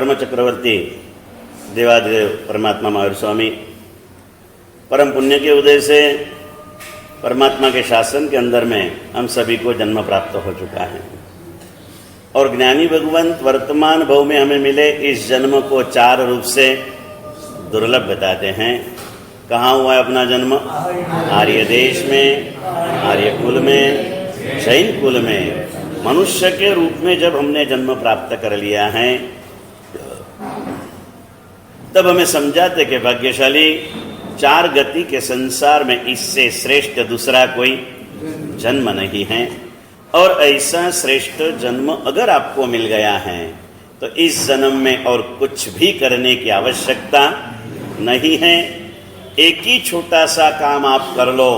परम चक्रवर्ती देवादिदेव परमात्मा महावीर स्वामी परम पुण्य के उदय से परमात्मा के शासन के अंदर में हम सभी को जन्म प्राप्त हो चुका है और ज्ञानी भगवंत वर्तमान भव में हमें मिले इस जन्म को चार रूप से दुर्लभ बताते हैं। कहाँ हुआ है अपना जन्म? आर्य देश में, आर्य कुल में, जैन कुल में मनुष्य के रूप में जब हमने जन्म प्राप्त कर लिया है तब हमें समझाते कि भाग्यशाली चार गति के संसार में इससे श्रेष्ठ दूसरा कोई जन्म नहीं है। और ऐसा श्रेष्ठ जन्म अगर आपको मिल गया है तो इस जन्म में और कुछ भी करने की आवश्यकता नहीं है। एक ही छोटा सा काम आप कर लो।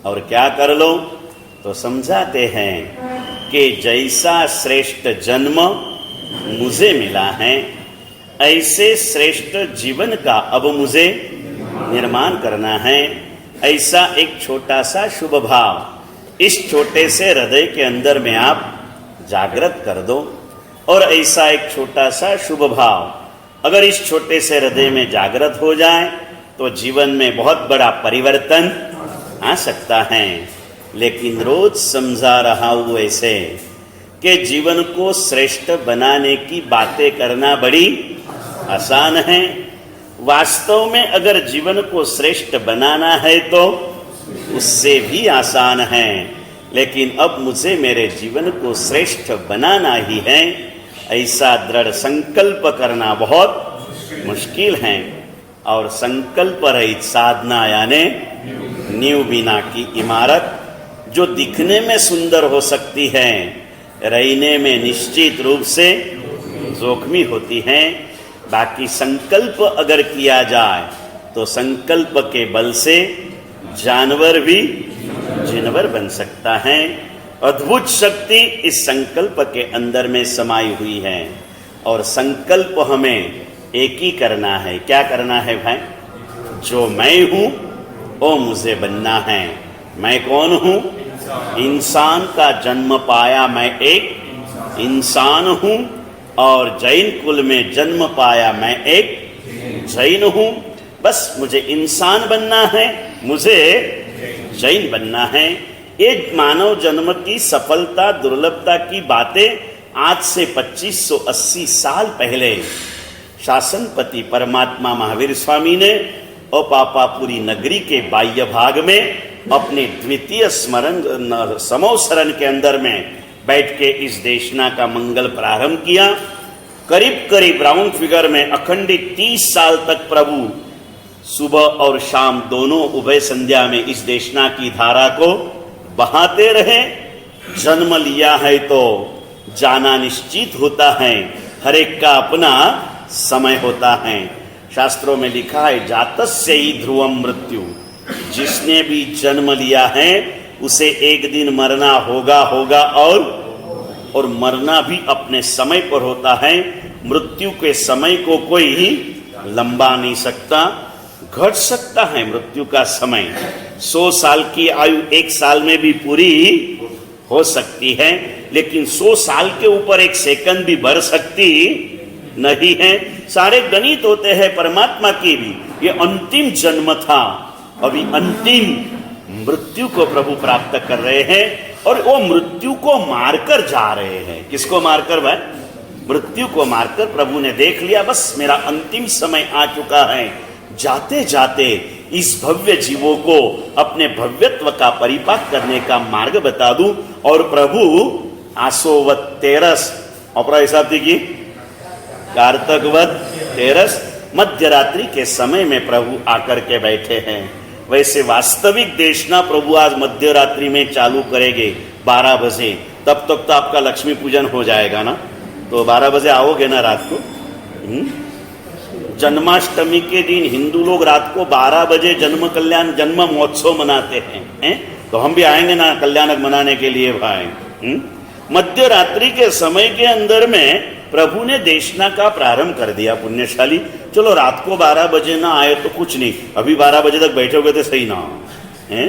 और क्या कर लो? तो समझाते हैं कि जैसा श्रेष्ठ जन्म मुझे मिला है ऐसे श्रेष्ठ जीवन का अब मुझे निर्माण करना है। ऐसा एक छोटा सा शुभ भाव इस छोटे से हृदय के अंदर में आप जागृत कर दो। और ऐसा एक छोटा सा शुभ भाव अगर इस छोटे से हृदय में जागृत हो जाए तो जीवन में बहुत बड़ा परिवर्तन आ सकता है। लेकिन रोज समझा रहा हूं ऐसे कि जीवन को श्रेष्ठ बनाने की बातें करना बड़ी आसान है। वास्तव में अगर जीवन को श्रेष्ठ बनाना है तो उससे भी आसान है। लेकिन अब मुझे मेरे जीवन को श्रेष्ठ बनाना ही है ऐसा दृढ़ संकल्प करना बहुत मुश्किल है। और संकल्प रहित साधना यानी नींव बिना की इमारत जो दिखने में सुंदर हो सकती है रहने में निश्चित रूप से जोखमी होती है। बाकी संकल्प अगर किया जाए तो संकल्प के बल से जानवर भी जिनवर बन सकता है। अद्भुत शक्ति इस संकल्प के अंदर में समाई हुई है। और संकल्प हमें एक ही करना है। क्या करना है भाई? जो मैं हूं वो मुझे बनना है। मैं कौन हूं? इंसान का जन्म पाया मैं एक इंसान हूं और जैन कुल में जन्म पाया मैं एक जैन हूं। बस मुझे इंसान बनना है, मुझे जैन बनना है। ये मानव जन्म की सफलता दुर्लभता की बातें आज से 2580 साल पहले शासनपति परमात्मा महावीर स्वामी ने अपापापुरी नगरी के बाह्य भाग में अपने द्वितीय समोसरण के अंदर में बैठ के इस देशना का मंगल प्रारंभ किया। करीब करीब राउंड फिगर में अखंडित 30 साल तक प्रभु सुबह और शाम दोनों उभय संध्या में इस देशना की धारा को बहाते रहे। जन्म लिया है तो जाना निश्चित होता है। हर एक का अपना समय होता है। शास्त्रों में लिखा है जातस्य ही ध्रुवम मृत्यु। जिसने भी जन्म लिया है उसे एक दिन मरना होगा और मरना भी अपने समय पर होता है। मृत्यु के समय को कोई लंबा नहीं सकता। घट सकता है मृत्यु का समय। 100 साल की आयु एक साल में भी पूरी हो सकती है। लेकिन 100 साल के ऊपर एक सेकंड भी बढ़ सकती नहीं है। सारे गणित होते हैं परमात्मा की भी। ये अंतिम जन्म था। अभी अंतिम मृत्यु को प्रभु प्राप्त कर रहे हैं और वो मृत्यु को मारकर जा रहे हैं। किसको मारकर भाई? मृत्यु को मारकर प्रभु ने देख लिया बस मेरा अंतिम समय आ चुका है। जाते जाते इस भव्य जीवों को अपने भव्यत्व का परिपाक करने का मार्ग बता दूं। और प्रभु आसोवत तेरस अपरा हिसाब की कारतकवत तेरस मध्यरात्रि के समय में प्रभु आकर के बैठे हैं। वैसे वास्तविक देशना प्रभु आज मध्यरात्रि में चालू करेंगे 12 बजे। तब तक तो आपका लक्ष्मी पूजन हो जाएगा ना। तो 12 बजे आओगे ना रात को? जन्माष्टमी के दिन हिंदू लोग रात को 12 बजे जन्म महोत्सव मनाते हैं। तो हम भी आएंगे ना कल्याणक मनाने के लिए भाई। मध्यरात्रि के समय के अंदर में प्रभु ने देशना का प्रारंभ कर दिया। पुण्यशाली चलो रात को 12 बजे ना आए तो कुछ नहीं, अभी 12 बजे तक बैठोगे तो सही ना है।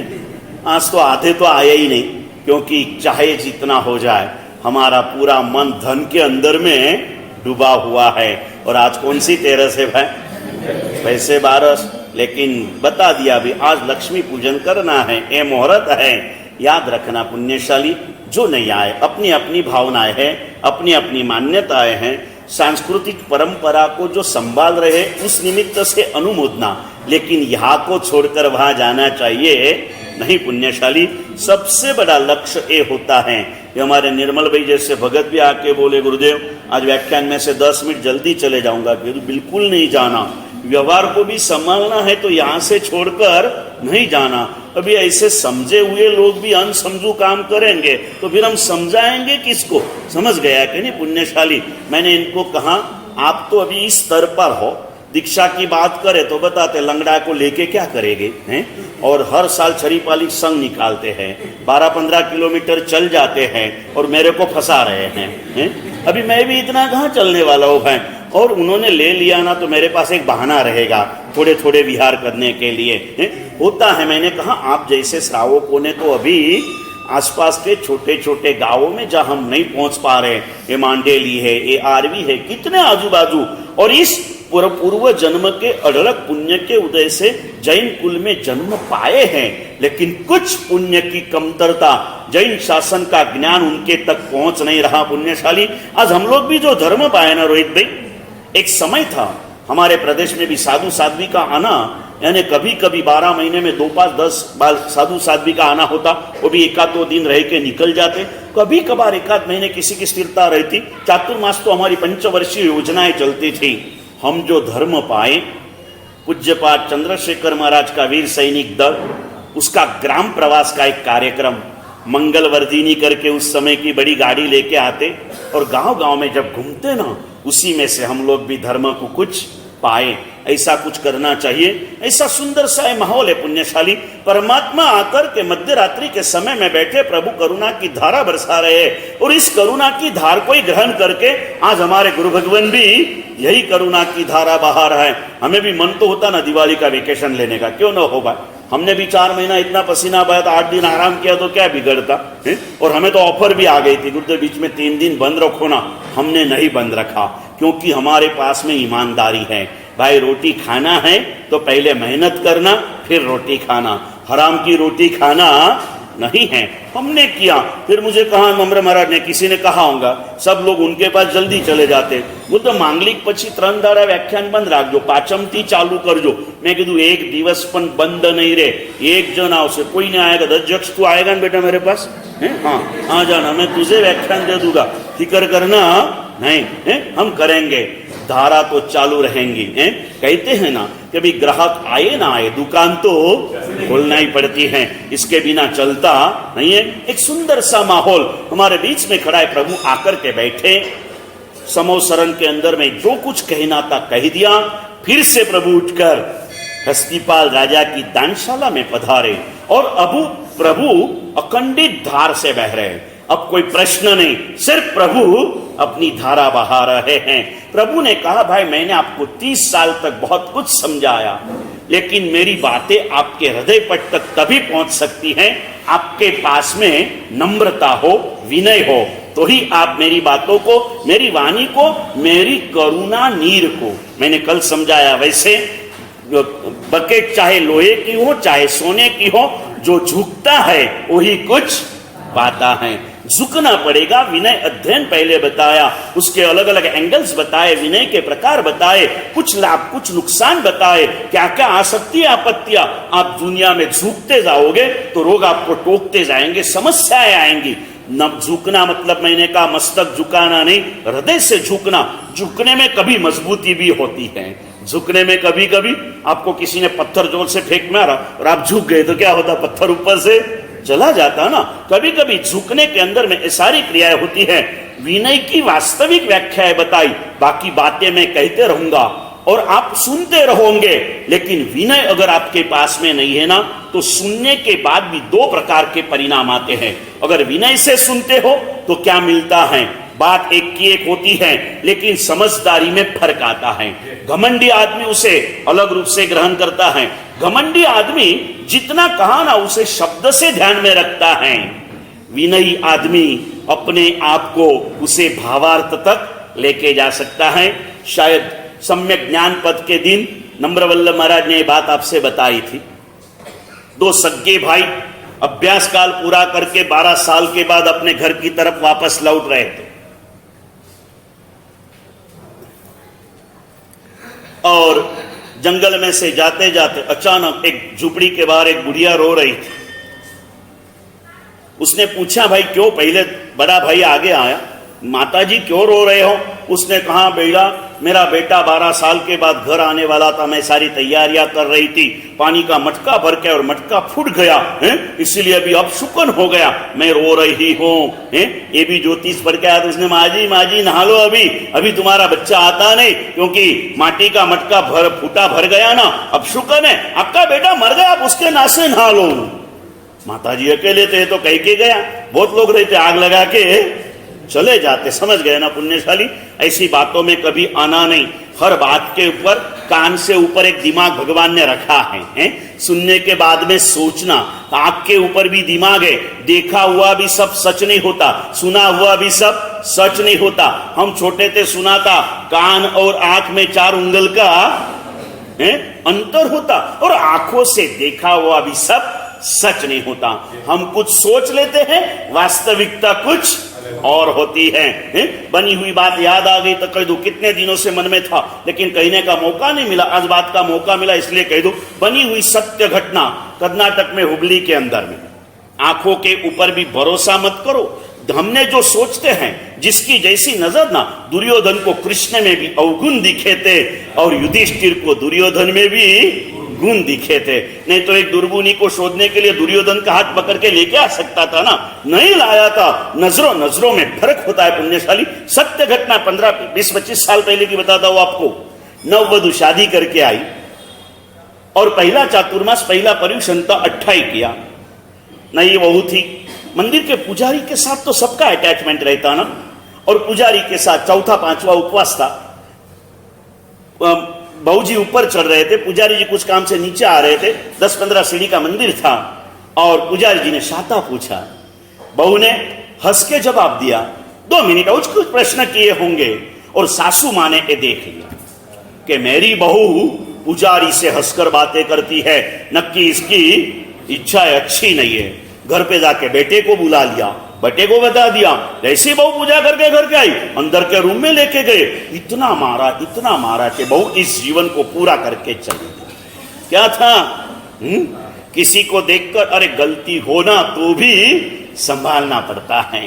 आज तो आधे तो आए ही नहीं, क्योंकि चाहे जितना हो जाए हमारा पूरा मन धन के अंदर में डूबा हुआ है। और आज कौन सी 13 है भाई? वैसे 12, लेकिन बता दिया भी आज लक्ष्मी पूजन करना है, ये मुहूर्त है। याद रखना पुण्यशाली, जो नहीं आए, अपनी अपनी भावनाएं हैं, अपनी अपनी मान्यताएं हैं, सांस्कृतिक परंपरा को जो संभाल रहे उस निमित्त से अनुमोदना, लेकिन यहाँ को छोड़कर वहां जाना चाहिए नहीं। पुण्यशाली, सबसे बड़ा लक्ष्य ये होता है। ये हमारे निर्मल भाई जैसे भगत भी आके बोले, गुरुदेव आज व्याख्यान में से 10 मिनट जल्दी चले जाऊंगा। बिल्कुल नहीं जाना, व्यवहार को भी संभालना है तो यहाँ से छोड़कर नहीं जाना। अभी ऐसे समझे हुए लोग भी अनसमझू काम करेंगे तो फिर हम समझाएंगे किसको? समझ गया कि नहीं पुण्यशाली? मैंने इनको कहा आप तो अभी इस स्तर पर हो, दीक्षा की बात करें तो बताते लंगड़ा को लेके क्या करेंगे हैं? और हर साल छरीपाली संघ निकालते हैं, 12-15 किलोमीटर चल जाते हैं और मेरे को फंसा रहे हैं। अभी मैं भी इतना कहाँ चलने वाला हूँ भाई? और उन्होंने ले लिया ना तो मेरे पास एक बहाना रहेगा थोड़े थोड़े विहार करने के लिए। होता है, मैंने कहा आप जैसे श्रावकों ने तो अभी आसपास के छोटे छोटे गांवों में जहां हम नहीं पहुंच पा रहे, ये मांडेली है, ये आरवी है, कितने आजू बाजू, और इस पूर्व जन्म के अढळक पुण्य के उदय से जैन कुल में जन्म पाए हैं, लेकिन कुछ पुण्य की कमतरता, जैन शासन का ज्ञान उनके तक पहुंच नहीं रहा। पुण्यशाली, आज हम लोग भी जो धर्म पाए ना रोहित भाई, एक समय था हमारे प्रदेश में भी साधु साध्वी का आना, यानी कभी कभी 12 महीने में 2-5-10 बार साधु साध्वी का आना होता, वो भी 1-2 दिन रह के निकल जाते। कभी कभार 1-8 महीने किसी की स्थिरता रहती। चातुर्मास तो हमारी 5 वर्षीय योजनाएं चलती थी। हम जो धर्म पाए, पूज्यपाद चंद्रशेखर महाराज का वीर सैनिक दल, उसका ग्राम प्रवास का एक कार्यक्रम, मंगलवर्धिनी करके उस समय की बड़ी गाड़ी लेके आते और गांव गांव में जब घूमते ना, उसी में से हम लोग भी धर्म को कुछ पाए। ऐसा कुछ करना चाहिए। ऐसा सुंदर सा माहौल है पुण्यशाली। परमात्मा आकर के मध्य रात्रि के समय में बैठे प्रभु करुणा की धारा बरसा रहे हैं, और इस करुणा की धार को ही ग्रहण करके आज हमारे गुरु भगवान भी यही करुणा की धारा बहा रहा है। हमें भी मन तो होता ना दिवाली का वेकेशन लेने का, क्यों ना होगा? हमने भी 4 महीना इतना पसीना बहाया, 8 दिन आराम किया तो क्या बिगड़ता है? और हमें तो ऑफर भी आ गई थी, गुरुदेव बीच में 3 दिन बंद रखो ना। हमने नहीं बंद रखा, क्योंकि हमारे पास में ईमानदारी है। भाई रोटी खाना है तो पहले मेहनत करना, फिर रोटी खाना। हराम की रोटी खाना नहीं है। हमने किया। फिर मुझे कहा नम्र महाराज ने, किसी ने कहा होगा, सब लोग उनके पास जल्दी चले जाते। वो तो मांगलिक पछी 3 दाड़ा व्याख्यान बंद राखजो, पाचमथी चालू करजो। मैं कीधु 1 दिवस पण बंद नहीं रे, 1 जन आवशे, कोई नहीं आएगा। अध्यक्ष तू आएगा ना बेटा मेरे पास? हाँ आ जाना, मैं तुझे व्याख्यान दे दूंगा, फिक्र करना नहीं है, हम करेंगे। धारा तो चालू रहेंगी। कहते हैं ना कि भी ग्राहक आए ना आए, दुकान तो खोलना ही पड़ती है, इसके बिना चलता नहीं है। एक सुंदर सा माहौल हमारे बीच में खड़ा है। प्रभु आकर के बैठे, समोसरण के अंदर में जो कुछ कहना था कह दिया। फिर से प्रभु उठकर हस्तिपाल राजा की दानशाला में पधारे, और अब प्रभु अखंडित धार से बह रहे हैं। अब कोई प्रश्न नहीं, सिर्फ प्रभु अपनी धारा बहा रहे हैं। प्रभु ने कहा, भाई मैंने आपको 30 साल तक बहुत कुछ समझाया, लेकिन मेरी बातें आपके हृदय पट तक तभी पहुंच सकती हैं, आपके पास में नम्रता हो, विनय हो, तो ही आप मेरी बातों को, मेरी वाणी को, मेरी करुणा नीर को, मैंने कल समझाया वैसे, बकेट चाहे लोहे की हो चाहे सोने की हो, जो झुकता है वही कुछ पाता है। झुकना पड़ेगा। विनय अध्ययन पहले बताया, उसके अलग अलग एंगल्स बताए, विनय के प्रकार बताए, कुछ लाभ कुछ नुकसान बताए, क्या क्या आसक्ति आपत्तियां। आप दुनिया में झुकते जाओगे तो रोग आपको टोकते जाएंगे, समस्याएं आएंगी। न झुकना मतलब मैंने कहा मस्तक झुकाना नहीं, हृदय से झुकना। झुकने में कभी मजबूती भी होती है। झुकने में कभी कभी आपको किसी ने पत्थर जोर से फेंक मारा और आप झुक गए तो क्या होता? पत्थर ऊपर से चला जाता ना। कभी कभी झुकने के अंदर में सारी क्रियाएं होती है। विनय की वास्तविक व्याख्याएं बताई, बाकी बातें मैं कहते रहूंगा और आप सुनते रहोगे। लेकिन विनय अगर आपके पास में नहीं है ना, तो सुनने के बाद भी 2 प्रकार के परिणाम आते हैं। अगर विनय से सुनते हो तो क्या मिलता है? बात एक की एक होती है, लेकिन समझदारी में फर्क आता है। घमंडी आदमी उसे अलग रूप से ग्रहण करता है। घमंडी आदमी जितना कहा ना उसे शब्द से ध्यान में रखता है। विनयी आदमी अपने आप को उसे भावार्थ तक लेके जा सकता है। शायद सम्यक ज्ञान पद के दिन नम्रवल्लभ महाराज ने ये बात आपसे बताई थी। दो सगे भाई अभ्यास काल पूरा करके 12 साल के बाद अपने घर की तरफ वापस लौट रहे थे और जंगल में से जाते जाते अचानक एक झुपड़ी के बाहर एक बुढ़िया रो रही थी। उसने पूछा, भाई क्यों? पहले बड़ा भाई आगे आया, माताजी क्यों रो रहे हो? उसने कहा, बेटा मेरा बेटा 12 साल के बाद घर आने वाला था, मैं सारी तैयारियां कर रही थी, पानी का मटका भर के और मटका फूट गया है, इसीलिए अभी अपशुकन हो गया, मैं रो रही हूँ। ये भी ज्योतिष पढ़ के आया तो उसने, माजी नहा लो, अभी तुम्हारा बच्चा आता नहीं, क्योंकि माटी का मटका फूटा भर गया ना, अपशुकन है, आपका बेटा मर गया, आप उसके नासे नहा लो। माताजी अकेले थे तो कह के गया, बहुत लोग रहते आग लगा के चले जाते। समझ गए ना पुण्यशाली, ऐसी बातों में कभी आना नहीं। हर बात के ऊपर कान से ऊपर एक दिमाग भगवान ने रखा है? सुनने के बाद में सोचना। आंख के ऊपर भी दिमाग है, देखा हुआ भी सब सच नहीं होता, सुना हुआ भी सब सच नहीं होता। हम छोटे थे, सुना था कान और आंख में 4 उंगल का अंतर होता, और आंखों से देखा हुआ भी सब सच नहीं होता। हम कुछ सोच लेते हैं, वास्तविकता कुछ और होती है। बनी हुई बात याद आ गई तो कह दो, कितने दिनों से मन में था लेकिन कहने का मौका नहीं मिला, आज बात का मौका मिला इसलिए कह दो। बनी हुई सत्य घटना कर्नाटक में हुबली के अंदर में। आंखों के ऊपर भी भरोसा मत करो। हमने जो सोचते हैं, जिसकी जैसी नजर ना, दुर्योधन को कृष्ण में भी अवगुण दिखे थे और युधिष्ठिर को दुर्योधन में भी गुण दिखे थे। नहीं तो एक दुर्गुणी को शोधने के लिए दुर्योधन का हाथ पकड़ के लेके आ सकता था ना, नहीं लाया था। नजरों में फर्क होता है पुण्यशाली। सत्य घटना 15, 20, 25 साल पहले की बताता हूं आपको। नववधु शादी करके आई और पहला चातुर्मास, पहला पर्युषणता 28 किया। नई बहू थी, मंदिर के पुजारी के साथ तो सबका अटैचमेंट रहता ना, और पुजारी के साथ चौथा 5वां उपवास था। बहू जी ऊपर चढ़ रहे थे, पुजारी जी कुछ काम से नीचे आ रहे थे। 10-15 सीढ़ी का मंदिर था और पुजारी जी ने शाता पूछा। बहू ने हंस के जवाब दिया। 2 मिनट कुछ प्रश्न किए होंगे और सासू माँ ने ये देख लिया कि मेरी बहू पुजारी से हंसकर बातें करती है, नक्की इसकी इच्छा अच्छी नहीं है। घर पे जाके बेटे को बुला लिया, बेटे को बता दिया। जैसे बहू पूजा करके घर के आई, अंदर के रूम में लेके गए, इतना मारा कि बहू इस जीवन को पूरा करके चली गई। क्या था? किसी को देखकर अरे गलती होना तो भी संभालना पड़ता है,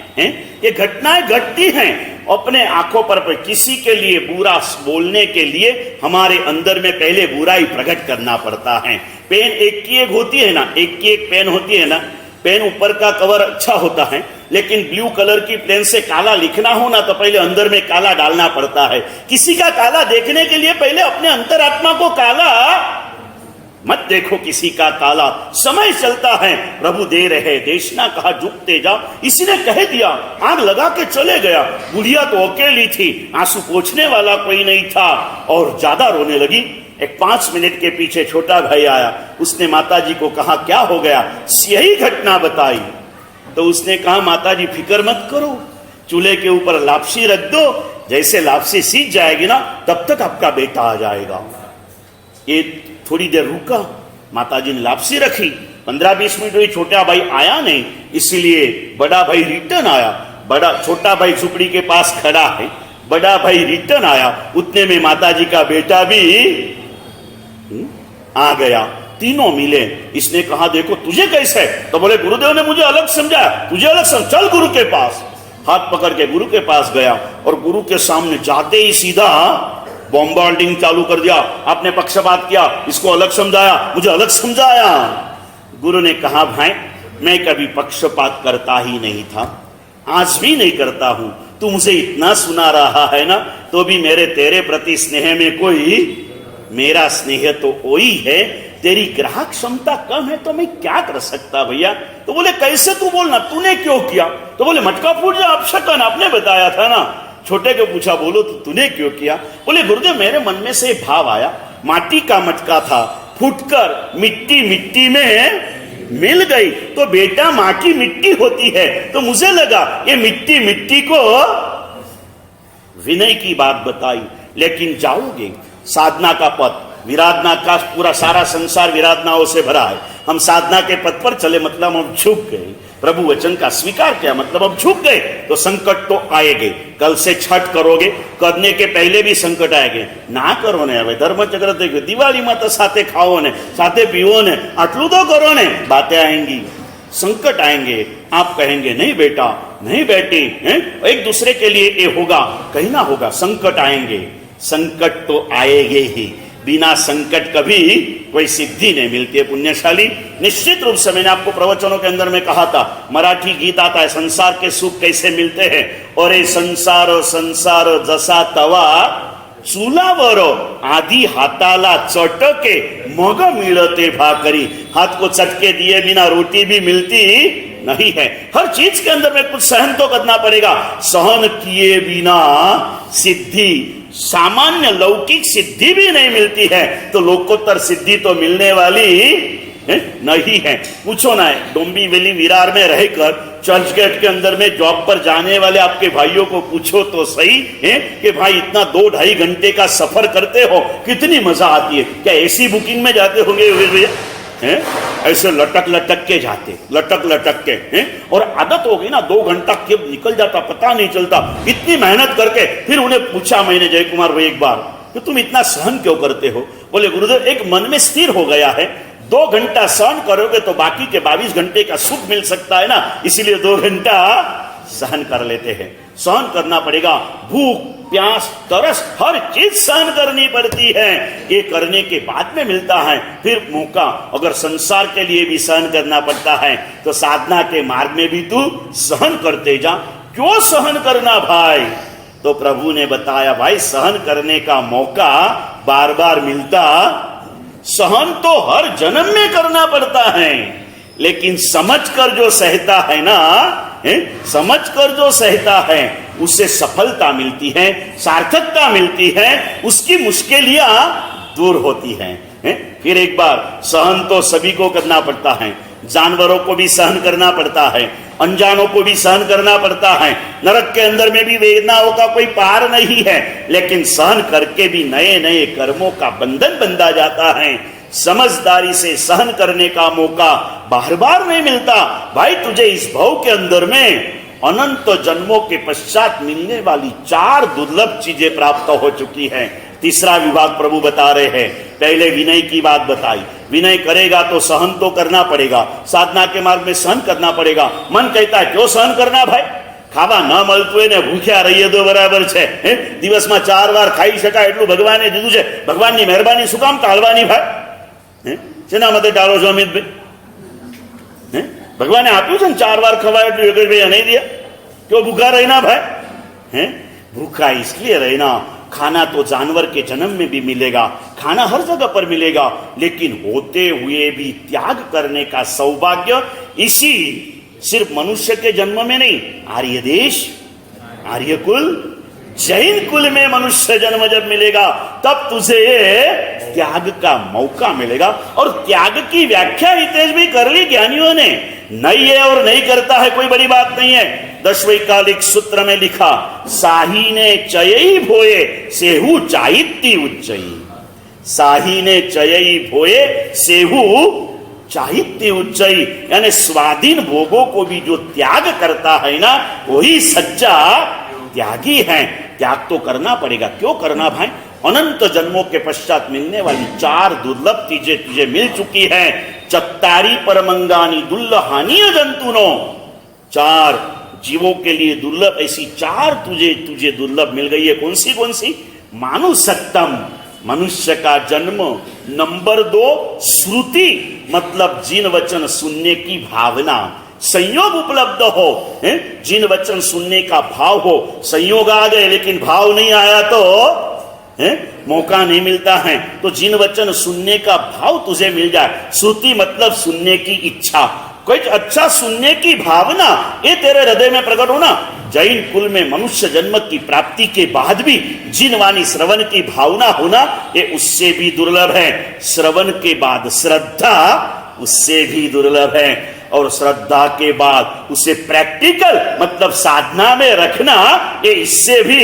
ये घटनाएं घटती हैं अपने आंखों पर। किसी के लिए बुरा बोलने के लिए हमारे अंदर में पहले बुराई प्रकट करना पड़ता है। पेन एक की एक होती है ना, एक की एक पेन होती है ना। पेन ऊपर का कवर अच्छा होता है, लेकिन ब्लू कलर की पेन से काला लिखना हो ना तो पहले अंदर में काला डालना पड़ता है। किसी का काला देखने के लिए पहले अपने अंतरात्मा को काला मत देखो, किसी का काला। समय चलता है, प्रभु दे रहे देशना, कहा झुकते जाओ। इसी ने कह दिया, आग लगा के चले गया। बुढ़िया तो अकेली थी, आंसू पोंछने वाला कोई नहीं था और ज्यादा रोने लगी। एक 5 मिनट के पीछे छोटा भाई आया, उसने माताजी को कहा क्या हो गया, यही घटना बताई। तो उसने कहा माताजी फिक्र मत करो, चूल्हे के ऊपर लापसी रख दो, जैसे लापसी सीज जाएगी ना तब तक आपका बेटा आ जाएगा। ये थोड़ी देर रुका, माताजी ने लापसी रखी। 15-20 मिनट हुई, छोटा भाई आया नहीं, इसलिए बड़ा भाई रिटर्न आया। छोटा भाई झुपड़ी के पास खड़ा है, बड़ा भाई रिटर्न आया। उतने में माताजी का बेटा भी आ गया। तीनों मिले। इसने कहा देखो तुझे कैसे? तो बोले गुरुदेव ने मुझे अलग समझाया, तुझे अलग समझ, चल गुरु के पास। हाथ पकड़ के गुरु के पास गया और गुरु के सामने जाते ही सीधा बॉम्बार्डिंग चालू कर दिया। आपने पक्षपात किया, इसको अलग समझाया, मुझे अलग समझाया। गुरु ने कहा भाई मैं कभी पक्षपात करता ही नहीं था, आज भी नहीं करता हूं। तू मुझे इतना सुना रहा है ना, तो भी मेरे तेरे प्रति स्नेह में कोई, मेरा स्नेह तो वही है, तेरी ग्राहक क्षमता कम है तो मैं क्या कर सकता भैया। तो बोले कैसे तू बोलना, तूने क्यों किया? तो बोले मटका फूट जा, अपशकन आपने बताया था ना। छोटे को पूछा बोलो तो तूने क्यों किया? बोले गुरुदेव मेरे मन में से भाव आया, माटी का मटका था, फूटकर मिट्टी में मिल गई, तो बेटा माँ की मिट्टी होती है, तो मुझे लगा ये मिट्टी को विनय की बात बताई, लेकिन जाओगे साधना का पथ, विराधना का पूरा सारा संसार विराधनाओं से भरा है। हम साधना के पथ पर चले मतलब हम झुक गए, प्रभु वचन का स्वीकार किया मतलब अब झुक गए, तो संकट तो आएंगे। कल से छठ करोगे, करने के पहले भी संकट आएंगे। ना करो ने, હવે ધર્મચક્ર થઈ ગયું, દિવાળીમાં તો સાથે ખાઓ ને, સાથે પીવો ને, આટલું તો કરો ને, बातें आएंगी, संकट आएंगे। आप कहेंगे नहीं बेटा नहीं बेटी, एक दूसरे के लिए ये होगा, कहीं ना होगा, संकट आएंगे। संकट तो आएंगे ही, बिना संकट कभी कोई सिद्धि नहीं मिलती है पुण्यशाली। निश्चित रूप से मैंने आपको प्रवचनों के अंदर में कहा था, मराठी गीत आता है, संसार के सुख कैसे मिलते हैं। और ये संसार संसार जसा तवा चूलावरो आधी हाथाला चटके मग मिलते भाकरी। हाथ को चटके दिए बिना रोटी भी मिलती नहीं है। हर चीज के अंदर में कुछ सहन तो करना पड़ेगा। सहन किए बिना सिद्धि, सामान्य लौकिक सिद्धि भी नहीं मिलती है, तो लोकोत्तर सिद्धि तो मिलने वाली नहीं है। पूछो ना, डोंबी वैली विरार में रहकर चर्च गेट के अंदर में जॉब पर जाने वाले आपके भाइयों को पूछो तो सही है कि भाई इतना 2-2.5 घंटे का सफर करते हो, कितनी मजा आती है। क्या एसी बुकिंग में जाते होंगे भैया? ऐसे लटक लटक के जाते, लटक लटक के, और आदत हो गई ना, 2 घंटा कब निकल जाता पता नहीं चलता। इतनी मेहनत करके फिर उन्हें पूछा मैंने, जय कुमार भाई एक बार, तो तुम इतना सहन क्यों करते हो? बोले गुरुदेव एक मन में स्थिर हो गया है, 2 घंटा सहन करोगे तो बाकी के 22 घंटे का सुख मिल सकता है ना, इसीलिए 2 घंटा सहन कर लेते हैं। सहन करना पड़ेगा, भूख प्यास तरस हर चीज सहन करनी पड़ती है। ये करने के बाद में मिलता है फिर मौका। अगर संसार के लिए भी सहन करना पड़ता है तो साधना के मार्ग में भी तू सहन करते जा। क्यों सहन करना भाई? तो प्रभु ने बताया, भाई सहन करने का मौका बार बार मिलता, सहन तो हर जन्म में करना पड़ता है, लेकिन समझकर जो सहता है ना, समझकर जो सहता है उससे सफलता मिलती है, सार्थकता मिलती है, उसकी मुश्किलियां दूर होती हैं। फिर एक बार सहन तो सभी को करना पड़ता है, जानवरों को भी सहन करना पड़ता है, अनजानों को भी सहन करना पड़ता है। नरक के अंदर में भी वेदनाओं का कोई पार नहीं है, लेकिन सहन करके भी नए नए कर्मों का बंधन बंधा जाता है। समझदारी से सहन करने का मौका बार बार नहीं मिलता। भाई तुझे इस भव के अंदर में अनंत जन्मों के पश्चात मिलने वाली 4 दुर्लभ चीजें प्राप्त हो चुकी हैं। तीसरा विभाग प्रभु बता रहे हैं। पहले विनय की बात बताई, विनय करेगा तो सहन तो करना पड़ेगा, साधना के मार्ग में सहन करना पड़ेगा। मन कहता है क्यों सहन करना भाई, खावा न મળતું હોય ને ભૂખ્યા રહીએ તો બરાબર છે। દિવસમાં 4 વાર ખાઈ શકાય એટલું ભગવાને દીધું છે, ભગવાનની મહેરબાની શું કામ ટાળવાની ભાઈ? શેના માટે ટાળો છો અમિતભાઈ? ભગવાને આપ્યું છે ને 4 વાર ખવાય એટલું યોગેશભાઈ નહીં दिया, क्यों भूखा रहना भाई? भूखा इसलिए रहना, खाना तो जानवर के जन्म में भी मिलेगा, खाना हर जगह पर मिलेगा, लेकिन होते हुए भी त्याग करने का सौभाग्य इसी सिर्फ मनुष्य के जन्म में नहीं, आर्य देश, आर्य कुल, जैन कुल में मनुष्य जन्म जब मिलेगा तब तुझे त्याग का मौका मिलेगा। और त्याग की व्याख्या हितेश भी कर ली ज्ञानियों ने। नहीं है और नहीं करता है कोई बड़ी बात नहीं है। 10वैकालिक सूत्र में लिखा, साही ने चयई भोये सेहू चाहिती उच्चई। साही ने चयई भोये सेहू चाहिती उच्चई, यानी स्वाधीन भोगों को भी जो त्याग करता है ना, वही सच्चा त्यागी है। त्याग तो करना पड़ेगा। क्यों करना भाई? अनंत जन्मों के पश्चात मिलने वाली 4 दुर्लभ चीजें तुझे मिल चुकी है। चत्तारी परमंगानी दुर्लहानीय जंतुनो, 4 जीवों के लिए दुर्लभ ऐसी 4 तुझे दुर्लभ मिल गई है। कौन सी? मानुषत्तम, मनुष्य का जन्म। नंबर 2 श्रुति, मतलब जिन वचन सुनने की भावना, संयोग उपलब्ध हो, जिन वचन सुनने का भाव हो। संयोग आ गए लेकिन भाव नहीं आया तो मौका नहीं मिलता है। तो जिन वचन सुनने का भाव तुझे मिल जाए। श्रुति मतलब सुनने की इच्छा, कुछ अच्छा सुनने की भावना, ये तेरे हृदय में प्रकट हो ना। जैन कुल में मनुष्य जन्म की प्राप्ति के बाद भी जिन वाणी श्रवण की भावना होना, ये उससे भी दुर्लभ है। श्रवण के बाद श्रद्धा, उससे भी दुर्लभ है। और श्रद्धा के बाद उसे प्रैक्टिकल मतलब साधना में रखना, ये इससे भी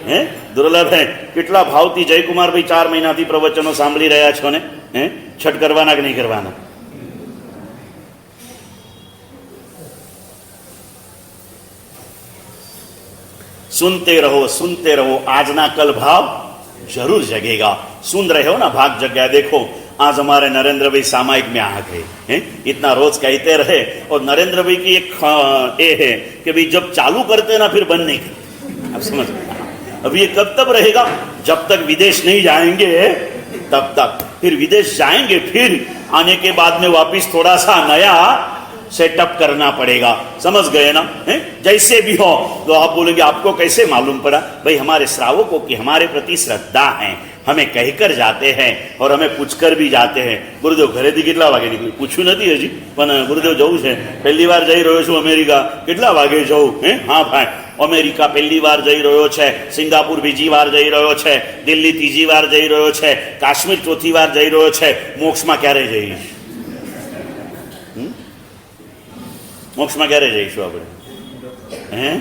હે દુર્લભ હે. કેટલા ભાવથી જયકુમારભાઈ 4 મહિનાથી પ્રવચનો સાંભળી રહ્યા છો ને? હે છઠ કરવાના કે નહીં કરવાના? सुनते रहो आज ना कल भाव जरूर जगेगा. सुन रहे हो ना, भाग जग गया. देखो आज हमारे नरेंद्र भाई सामायिक में आ गए हैं, इतना रोज कहते रहे. और नरेंद्र भाई की एक ये है कि भाई जब चालू करते ना फिर बंद नहीं करते. आप समझ, अब ये कब तक रहेगा? जब तक विदेश नहीं जाएंगे तब तक. फिर विदेश जाएंगे, फिर आने के बाद में वापिस थोड़ा सा नया सेटअप करना पड़ेगा. समझ गए ना? है जैसे भी हो. तो आप बोलेंगे आपको कैसे मालूम पड़ा? भाई हमारे श्रावकों की हमारे प्रति श्रद्धा है, हमें कहकर जाते हैं और हमें पूछकर भी जाते हैं. गुरुदेव ઘરેથી કેટલા વાગે નીકળી? પૂછ્યું નથી હજી, પણ ગુરુદેવ જવું છે, પહેલી વાર જઈ રહ્યો છું અમેરિકા. કેટલા વાગે જવું? હે હા ભાઈ, અમેરિકા પહેલી વાર જઈ રહ્યો છે, સિંગાપુર બીજી વાર જઈ રહ્યો છે, દિલ્હી ત્રીજી વાર જઈ રહ્યો છે, કાશ્મીર ચોથી વાર જઈ રહ્યો છે. મોક્ષમાં ક્યારે જઈશ? મોક્ષમાં ક્યારે જઈશું આપણે? હે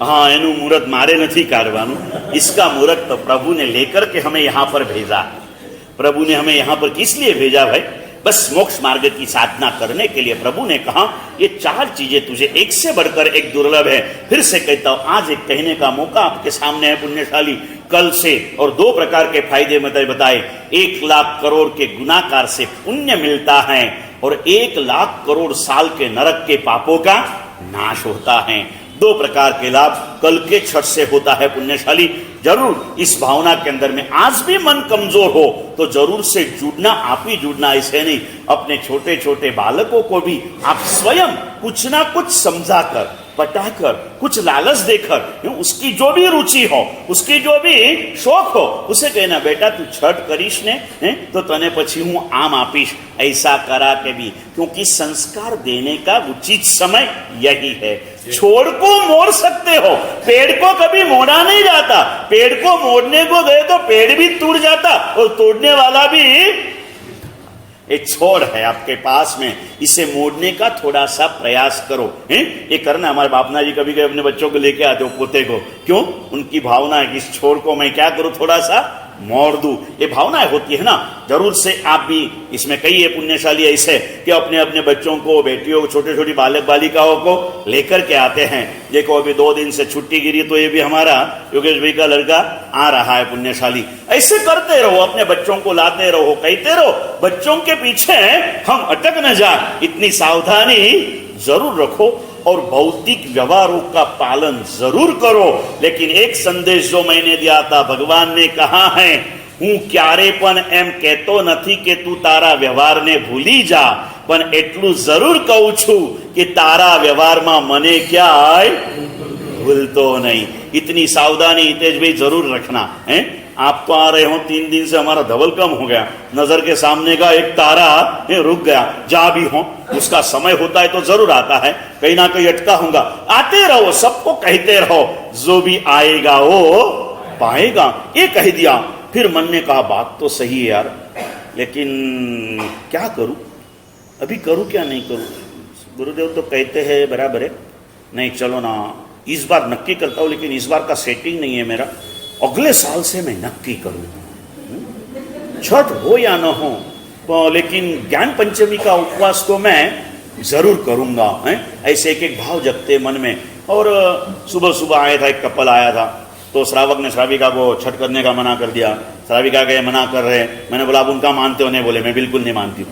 हाँ, एनु मुहूर्त मारे नहीं काढ़वानु. इसका मुहूर्त तो प्रभु ने लेकर के हमें यहाँ पर भेजा. प्रभु ने हमें यहाँ पर किस लिए भेजा भाई? बस मोक्ष मार्ग की साधना करने के लिए. प्रभु ने कहा ये 4 चीजें तुझे एक से बढ़कर एक दुर्लभ है. फिर से कहता हूं, आज एक कहने का मौका आपके सामने है पुण्यशाली. कल से और 2 प्रकार के फायदे बताए. 1 लाख करोड़ के गुनाकार से पुण्य मिलता है और 1 लाख करोड़ साल के नरक के पापों का नाश होता है. 2 प्रकार के लाभ कल के छठ से होता है पुण्यशाली. जरूर इस भावना के अंदर में आज भी मन कमजोर हो तो जरूर से जुड़ना. आप ही जुड़ना, ऐसे नहीं. अपने छोटे छोटे बालकों को भी आप स्वयं कुछ ना कुछ समझाकर, पटाकर, कुछ लालच देकर, उसकी जो भी रुचि हो, उसकी जो भी शौक हो, उसे कहना बेटा तू छठ करीश ने तो तने પછી હું આમ આપીશ. ऐसा करा के भी, क्योंकि संस्कार देने का उचित समय यही है. छोड़ को मोड़ सकते हो, पेड़ को कभी मोड़ा नहीं जाता. पेड़ को मोड़ने को गए तो पेड़ भी टूट जाता और तोड़ने वाला भी. एक छोड़ है आपके पास में, इसे मोड़ने का थोड़ा सा प्रयास करो. ये करना. हमारे बापना जी कभी कभी अपने बच्चों को लेके आते हो, पोते को. क्यों? उनकी भावना है कि इस छोड़ को मैं क्या करूं, थोड़ा सा मोड़ दूं. ये भावनाएं होती है ना. जरूर से आप भी इसमें कई पुण्यशाली ऐसे कि अपने अपने बच्चों को, बेटियों को, छोटे छोटी बालक बालिकाओं को लेकर के आते हैं. देखो अभी 2 दिन से छुट्टी गिरी तो ये भी हमारा योगेश भाई का लड़का आ रहा है पुण्यशाली. ऐसे करते रहो, अपने बच्चों को लाते रहो, कहते रहो. बच्चों के पीछे हम अटक न जाए, इतनी सावधानी जरूर रखो और भौतिक व्यवहारों का पालन जरूर करो. लेकिन एक संदेश जो मैंने दिया था, भगवान ने कहा है હું ક્યારે પણ એમ કહેતો નથી કે તું તારા વ્યવહારને ભૂલી જા, પણ એટલું જરૂર કહું છું કે તારા વ્યવહારમાં મને ક્યાંય ભૂલતો नहीं. इतनी सावधानी हितेश भाई जरूर रखना है. आप तो आ रहे हो, 3 दिन से हमारा धवल कम हो गया. नजर के सामने का एक तारा रुक गया. जहां भी हो उसका समय होता है तो जरूर आता है, कहीं ना कहीं अटका होगा. आते रहो, सबको कहते रहो, जो भी आएगा वो पाएगा. ये कह दिया. फिर मन ने कहा बात तो सही है यार, लेकिन क्या करूं, अभी करूं क्या नहीं करूं. गुरुदेव तो कहते हैं बराबर है, नहीं चलो ना इस बार नक्की करता हूं, लेकिन इस बार का सेटिंग नहीं है मेरा, अगले साल से मैं नक्की करूं. छठ हो या न हो, लेकिन ज्ञान पंचमी का उपवास तो मैं जरूर करूंगा. ऐसे एक एक भाव जगते मन में. और सुबह सुबह आया था, एक कपल आया था, तो श्रावक ने श्राविका को छठ करने का मना कर दिया. श्राविका के मना कर रहे. मैंने बोला आप उनका मानते हो? नहीं. बोले मैं बिल्कुल नहीं मानती हूँ.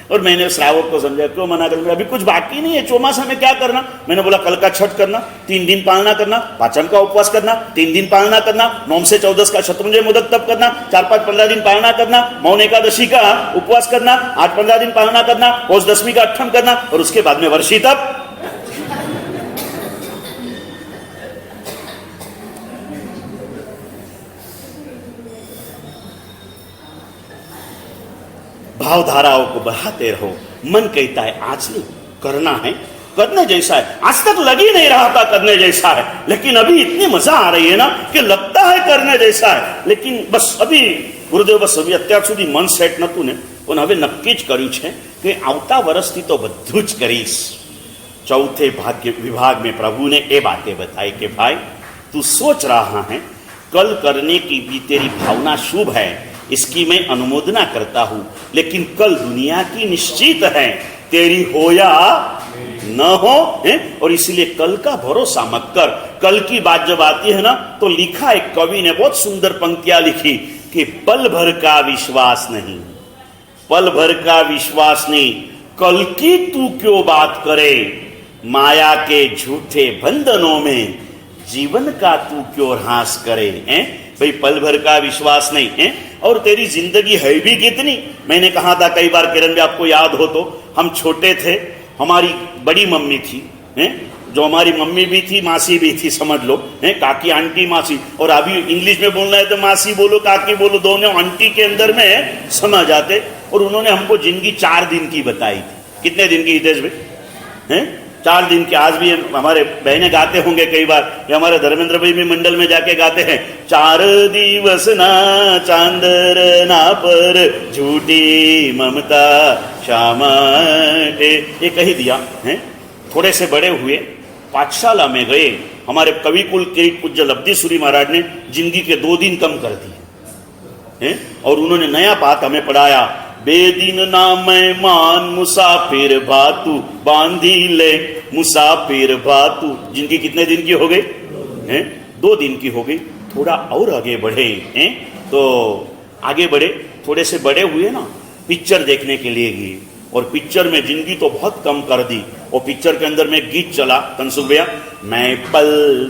और मैंने श्रावक को समझा क्यों मना कर. अभी कुछ बाकी नहीं है, चौमासा में क्या करना. मैंने बोला कल का छठ करना, 3 दिन पालना करना, पाचन का उपवास करना, 3 दिन पालना करना, 9 से 14 का शतरुंजय मोदक तप करना, 4-5-15 दिन पालना करना, मौन एकादशी का उपवास करना, 8-15 दिन पालना करना, पौष दशमी का अट्ठम करना, और उसके बाद में वर्षी तप. भावधाराओं को बढ़ाते रहो. मन कहता है आज नहीं, करना है, करने जैसा है. आज तक लग ही नहीं रहा था करने जैसा है, लेकिन अभी इतनी मजा आ रही है ना कि लगता है करने जैसा है. लेकिन बस अभी गुरुदेव बस अभी અત્યાર સુધી મન સેટ નતું ને, પણ હવે નક્કી જ કર્યું છે કે આવતા વર્ષથી તો બધું જ કરીશ. चौथे भाग्य विभाग में प्रभु ने ये बातें बताई कि भाई तू सोच रहा है, कल करने की भी तेरी भावना शुभ है, इसकी मैं अनुमोदना करता हूं, लेकिन कल दुनिया की निश्चित है, तेरी हो या न हो है? और इसलिए कल का भरोसा मत कर। कल की बात जब आती है ना, तो लिखा एक कवि ने बहुत सुंदर पंक्तियां लिखी कि पल भर का विश्वास नहीं, पल भर का विश्वास नहीं, कल की तू क्यों बात करे, माया के झूठे बंधनों में जीवन का तू क्यों ह्रास करे। हैं भाई, पल भर का विश्वास नहीं है, और तेरी जिंदगी है भी कितनी। मैंने कहा था कई बार, किरण भी आपको याद हो तो, हम छोटे थे, हमारी बड़ी मम्मी थी, हैं जो हमारी मम्मी भी थी, मासी भी थी, समझ लो, हैं काकी, आंटी, मासी। और अभी इंग्लिश में बोलना है तो मासी बोलो, काकी बोलो, दोनों आंटी के अंदर में समझ जाते। और उन्होंने हमको जिंदगी 4 दिन की बताई थी। कितने दिन की हितेश भाई? हैं 4 दिन के। आज भी हमारे बहनें गाते होंगे कई बार, या हमारे धर्मेंद्र भाई भी मंडल में जाके गाते हैं, 4 दिवस ना चांदर ना पर झूठी ममता शामटे, ये कही दिया है। थोड़े से बड़े हुए, पाठशाला में गए, हमारे कवि कुल किरीट पूज्य लब्धिसूरी महाराज ने जिंदगी के 2 दिन कम कर दिए, और उन्होंने नया बात हमें पढ़ाया, बेदिन ना मैं मान मुसाफिर भातु बांधी ले मुसाफिर भातु। जिनकी कितने दिन की हो गई? 2 दिन की हो गई। थोड़ा और आगे बढ़े हैं, तो आगे बढ़े, थोड़े से बड़े हुए ना, पिक्चर देखने के लिए गए, और पिक्चर में जिंदगी तो बहुत कम कर दी। और पिक्चर के अंदर में गीत चला, तनसुख भैया, मैं पल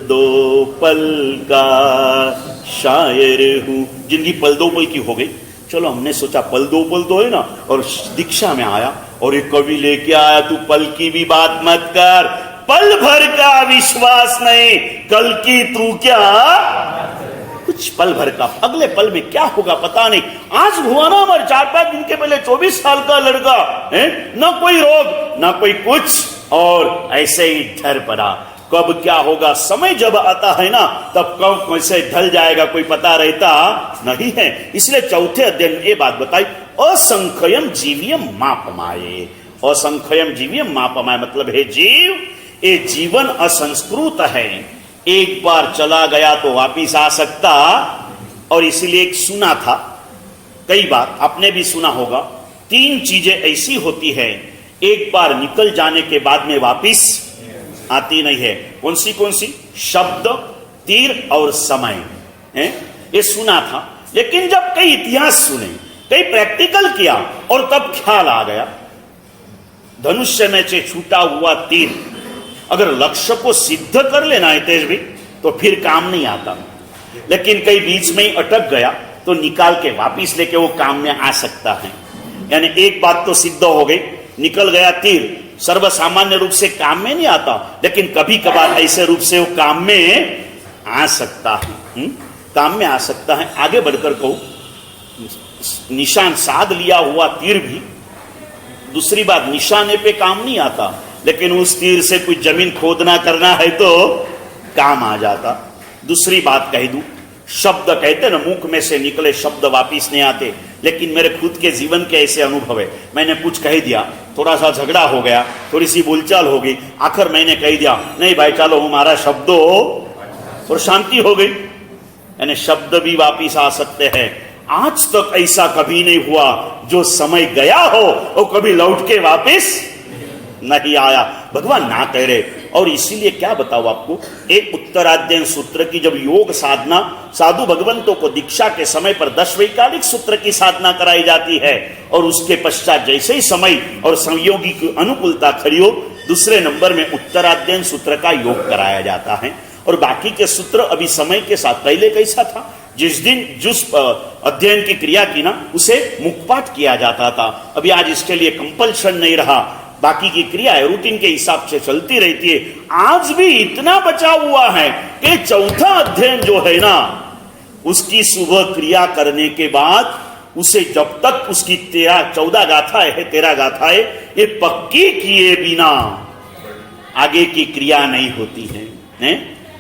दो पल का शायर हूं। जिंदगी पल दो पल की हो गई। चलो हमने सोचा पल दो पल तो है ना, और दीक्षा में आया, और एक कवि लेके आया, तू पल की भी बात मत कर, पल भर का विश्वास नहीं, कल की तू क्या, कुछ पल भर का, अगले पल में क्या होगा पता नहीं। आज हुआ ना हमारे 4-5 दिन के पहले 24 साल का लड़का है, ना कोई रोग ना कोई कुछ, और ऐसे ही डर पड़ा, कब क्या होगा। समय जब आता है ना, तब कब कैसे ढल जाएगा कोई पता रहता नहीं है। इसलिए चौथे अध्याय में ये बात बताई, असंख्यम जीवियम मापमाये। असंख्यम जीवियम मापमाये मतलब है जीव, ये जीवन असंस्कृत है, एक बार चला गया तो वापिस आ सकता। और इसीलिए एक सुना था, कई बार आपने भी सुना होगा, 3 चीजें ऐसी होती है, एक बार निकल जाने के बाद में वापिस आती नहीं है। कौन सी? शब्द, तीर और समय है। ये सुना था, लेकिन जब कई इतिहास सुने, कई प्रैक्टिकल किया, और तब ख्याल आ गया, धनुष्य में से छूटा हुआ तीर अगर लक्ष्य को सिद्ध कर लेना है तेज भी, तो फिर काम नहीं आता, लेकिन कई बीच में ही अटक गया तो निकाल के वापिस लेके वो काम में आ सकता है। यानी एक बात तो सिद्ध हो गई, निकल गया तीर, सर्वसामान्य रूप से काम में नहीं आता, लेकिन कभी कभार ऐसे रूप से वो काम में आ सकता है। काम में आ सकता है। आगे बढ़कर कहूं, निशान साध लिया हुआ तीर भी, दूसरी बात, निशाने पे काम नहीं आता, लेकिन उस तीर से कुछ जमीन खोदना करना है तो काम आ जाता। दूसरी बात कह दूं, शब्द कहते ना, मुख में से निकले शब्द वापिस नहीं आते, लेकिन मेरे खुद के जीवन के ऐसे अनुभव है। मैंने कुछ कह दिया, थोड़ा सा झगड़ा हो गया, थोड़ी सी बोलचाल हो गई, आखिर मैंने कह दिया नहीं भाई चलो हमारा शब्दो, और शांति हो गई। यानी शब्द भी वापिस आ सकते हैं। आज तक ऐसा कभी नहीं हुआ जो समय गया हो और कभी लौट के वापिस नहीं आया, भगवान ना कह रहे। और इसीलिए क्या बताओ आपको, एक उत्तराध्ययन सूत्र की जब योग साधना साधु भगवंतों को दीक्षा के समय पर 10 वैकालिक सूत्र की साधना कराई जाती है, और उसके पश्चात जैसे ही समय और संयोगी की अनुकूलता खड़ी हो, दूसरे नंबर में उत्तराध्ययन सूत्र का योग कराया जाता है। और बाकी के सूत्र अभी समय के साथ, पहले कैसा था, जिस दिन जिस अध्ययन की क्रिया की ना, उसे मुखपाठ किया जाता था। अभी आज इसके लिए कंपल्शन नहीं रहा, बाकी की क्रिया रूटीन के हिसाब से चलती रहती है। आज भी इतना बचा हुआ है कि चौथा अध्ययन जो है ना, उसकी सुबह क्रिया करने के बाद उसे जब तक उसकी 14 गाथाएं है, 13 गाथाएं, ये पक्की किए बिना आगे की क्रिया नहीं होती है।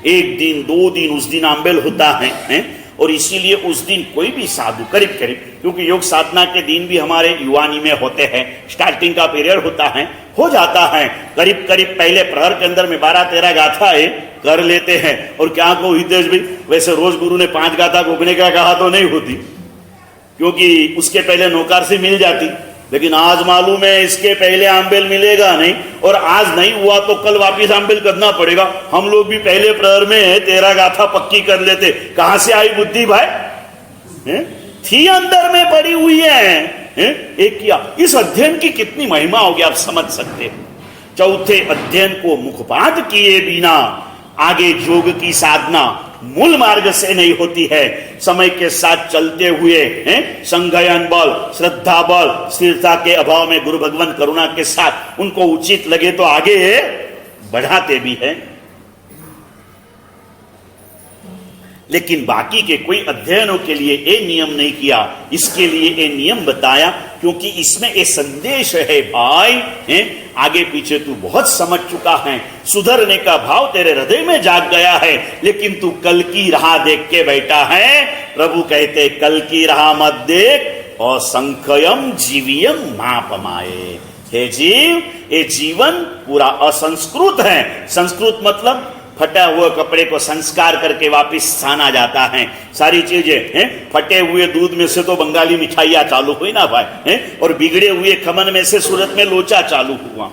1 दिन 2 दिन उस दिन आंबेल होता है, और इसीलिए उस दिन कोई भी साधु करीब करीब, क्योंकि योग साधना के दिन भी हमारे युवानी में होते हैं, स्टार्टिंग का पीरियड होता है, हो जाता है। करीब करीब पहले प्रहर के अंदर में 12-13 गाथाएं कर लेते हैं। और क्या को हितेश भाई, वैसे रोज गुरु ने 5 गाथा गोखने का कहा तो नहीं होती, क्योंकि उसके पहले नौकार से मिल जाती। लेकिन आज मालूम है इसके पहले आंबेल मिलेगा नहीं, और आज नहीं हुआ तो कल वापिस आंबेल करना पड़ेगा। हम लोग भी पहले प्रहर में 13 गाथा पक्की कर लेते। कहां से आई बुद्धि भाई? थी अंदर में पड़ी हुई है। एक किया। इस अध्ययन की कितनी महिमा होगी आप समझ सकते हो। चौथे अध्ययन को मुखपाठ किए बिना आगे योग की साधना मूल मार्ग से नहीं होती है। समय के साथ चलते हुए संज्ञान बल, श्रद्धा बल, स्थिरता के अभाव में गुरु भगवान करुणा के साथ उनको उचित लगे तो आगे बढ़ाते भी हैं। लेकिन बाकी के कोई अध्ययनों के लिए ये नियम नहीं किया। इसके लिए ये नियम बताया क्योंकि इसमें ये संदेश है भाई, आगे पीछे तू बहुत समझ चुका है, सुधरने का भाव तेरे हृदय में जाग गया है, लेकिन तू कल की राह देख के बैठा है। प्रभु कहते कल की राह मत देख और संख्यम जीवियम मापमाए। हे जीव, ये जीवन पूरा असंस्कृत है। संस्कृत मतलब फटा हुआ कपड़े को संस्कार करके वापिस छाना जाता है। सारी चीजें फटे हुए दूध में से तो बंगाली मिठाइयां चालू हुई ना भाई, और बिगड़े हुए खमन में से सूरत में लोचा चालू हुआ।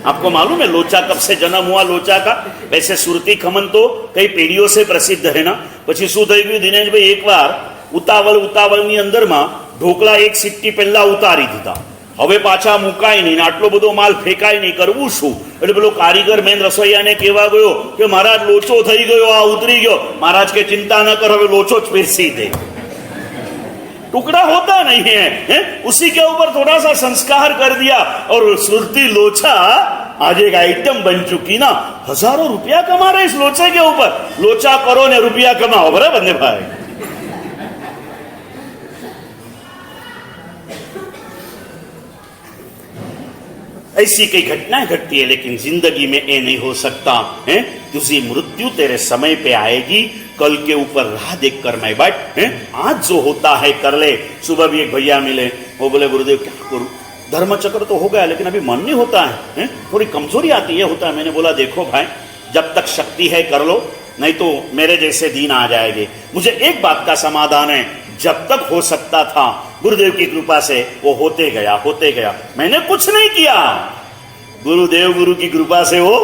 आपको मालूम है लोचा कब से जन्म हुआ लोचा का? वैसे सुरती खमन तो कई पीढ़ियों से प्रसिद्ध है ना। પછી શું થઈ ગયું દિનેશ ભાઈ, એકવાર ઉતાવળની અંદરમાં ઢોકળા એક સિટ્ટી પહેલા ઉતારી દીધા, હવે પાછા મુકાય નહીં, આટલો બધો માલ ફેંકાય નહીં, કરવું શું? એટલે પેલો કારીગર મેન રસોઈયાને કહેવા ગયો કે મહારાજ લોચો થઈ ગયો, આ ઉતરી ગયો। महाराज के चिंता न कर, હવે લોચો જ પીરસી દે। टुकड़ा होता नहीं है, उसी के ऊपर थोड़ा सा संस्कार कर दिया और सुरती लोचा आज एक आइटम बन चुकी ना। हजारों रुपया कमा रहे इस लोचे के ऊपर। लोचा करो ने रुपया कमाओ, बराबर ने भाई। ऐसी कई घटनाएं घटती है, लेकिन जिंदगी में ये नहीं हो सकता है। तुझी मृत्यु तेरे समय पे आएगी, कल के ऊपर राह देख कर मैं बैठ। आज जो होता है कर ले। सुबह भी एक भैया मिले, वो बोले गुरुदेव क्या करूं, धर्म चक्र तो हो गया लेकिन अभी मन नहीं होता है, थोड़ी कमजोरी आती है, होता है। मैंने बोला देखो भाई, जब तक शक्ति है कर लो, नहीं तो मेरे जैसे दिन आ जाएंगे। मुझे एक बात का समाधान है, जब तक हो सकता था गुरुदेव की कृपा से वो होते गया। मैंने कुछ नहीं किया, गुरुदेव गुरु की कृपा से वो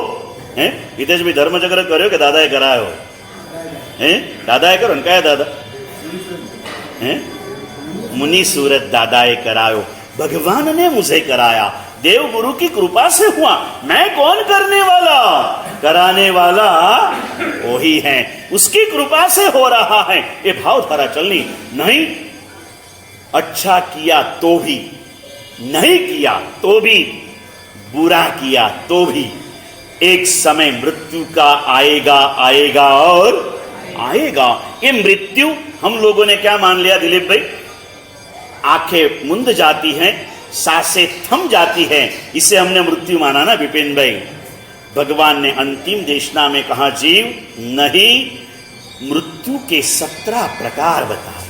हितेश भी धर्म चक्र करो कि दादा करायो? दादा करो न, क्या दादा मुनि सूरत दादा करायो। भगवान ने मुझे कराया, देव गुरु की कृपा से हुआ। मैं कौन करने वाला? कराने वाला वही है, उसकी कृपा से हो रहा है। ये भाव धारा चलनी नहीं। अच्छा किया तो भी, नहीं किया तो भी, बुरा किया तो भी एक समय मृत्यु का आएगा और आएगा। ये मृत्यु हम लोगों ने क्या मान लिया दिलीप भाई? आंखें मुंद जाती हैं, सांसें थम जाती हैं, इसे हमने मृत्यु माना ना विपिन भाई। भगवान ने अंतिम देशना में कहा जीव नहीं, मृत्यु के 17 प्रकार बताए।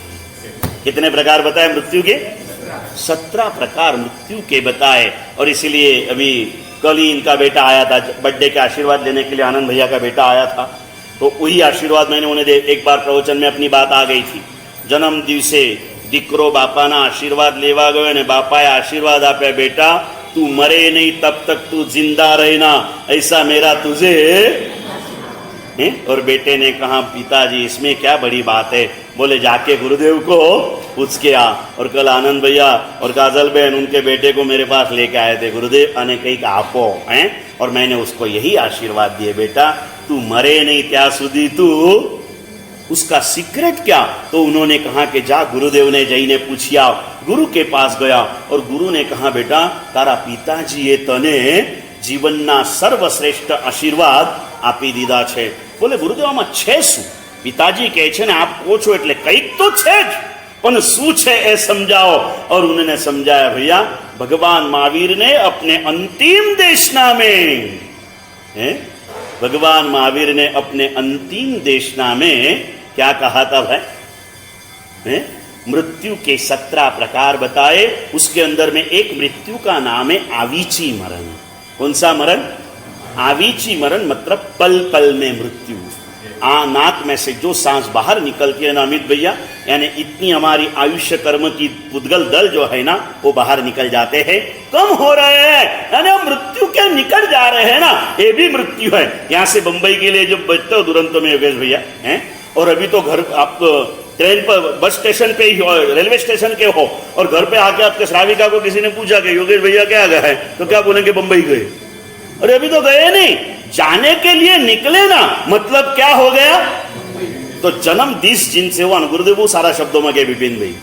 कितने प्रकार बताए मृत्यु के? 17 प्रकार मृत्यु के बताए। और इसीलिए अभी कल ही इनका बेटा आया था बर्थडे के आशीर्वाद लेने के लिए, आनंद भैया का बेटा आया था, तो वही आशीर्वाद मैंने उन्हें एक बार प्रवचन में अपनी बात आ गई थी। जन्म दिवसे દીકરો બાપાના આશીર્વાદ લેવા ગયો ને બાપાએ આશીર્વાદ આપ્યા, बेटा तू मरे नहीं तब तक तू जिंदा रहना, ऐसा मेरा तुझे। और बेटे ने कहा पिताजी इसमें क्या बड़ी बात है? बोले जाके गुरुदेव को पूछ के आ। और कल आनंद भैया और काजल बहन उनके बेटे को मेरे पास लेके आए थे, गुरुदेव आने कहीं आपो हैं, और मैंने उसको यही आशीर्वाद दिए, बेटा तू मरे नहीं त्या सुधी तू। उसका सीक्रेट क्या? तो उन्होंने कहा कि जा गुरुदेव ने जई ने पूछिया। गुरु के पास गया और गुरु ने कहा बेटा तारा पिताजी ये तने जीवनना सर्वश्रेष्ठ आशीर्वाद आपी दीदा छे। बोले गुरुदेव आमा छे शू? पिताजी कहे छे ने आप को छो एटले कईक तो छे ज, पण शू छे ए समझाओ। और उन्होंने समझाया भैया भगवान महावीर ने अपने अंतिम देशना में, भगवान महावीर ने अपने अंतिम देशना में क्या कहा था भाई? मृत्यु के 17 प्रकार बताए। उसके अंदर में एक मृत्यु का नाम है आवीची मरण। कौन सा मरण? आवीची मरण, मतलब पल पल में मृत्यु। नाक में से जो सांस बाहर निकलती है ना अमित भैया, यानी इतनी हमारी आयुष्य कर्म की पुद्गल दल जो है ना वो बाहर निकल जाते हैं, कम हो रहे हैं, यानी मृत्यु के निकट जा रहे हैं ना, ये भी मृत्यु है। यहां से बंबई के लिए जब बचते हो दुरंतो में योगेश भैया हैं, और अभी तो घर आप ट्रेन पर बस स्टेशन पे ही हो, रेलवे स्टेशन के हो, और घर पे आके आपके श्राविका को किसी ने पूछा कि योगेश भैया क्या गए हैं, तो क्या बोलेंगे? बंबई गए। अरे अभी तो गए नहीं, जाने के लिए निकले ना, मतलब क्या हो गया? तो जन्म दिस जिनसे हुआ गुरुदेव सारा शब्दों में के विपिन भाई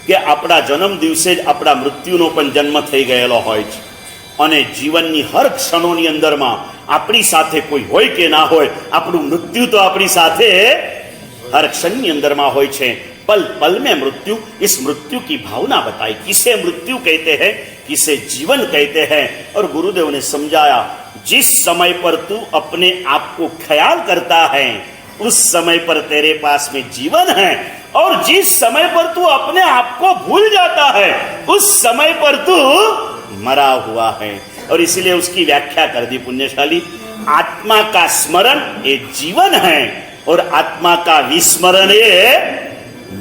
કે આપણા જન્મ દિવસે જ આપણા મૃત્યુનો પણ જન્મ થઈ ગયેલો હોય છે, અને જીવનની હર ક્ષણોની અંદરમાં આપણી સાથે કોઈ હોય કે ના હોય, આપણું મૃત્યુ તો આપણી સાથે हर क्षण अंदर में हो पल पल में मृत्यु। इस मृत्यु की भावना बताई, किसे मृत्यु कहते हैं, किसे जीवन कहते हैं। और गुरुदेव ने समझाया, जिस समय पर तू अपने आप को ख्याल करता है उस समय पर तेरे पास में जीवन है, और जिस समय पर तू अपने आप को भूल जाता है उस समय पर तू मरा हुआ है। और इसीलिए उसकी व्याख्या कर दी पुण्यशाली, आत्मा का स्मरण ये जीवन है और आत्मा का विस्मरण ये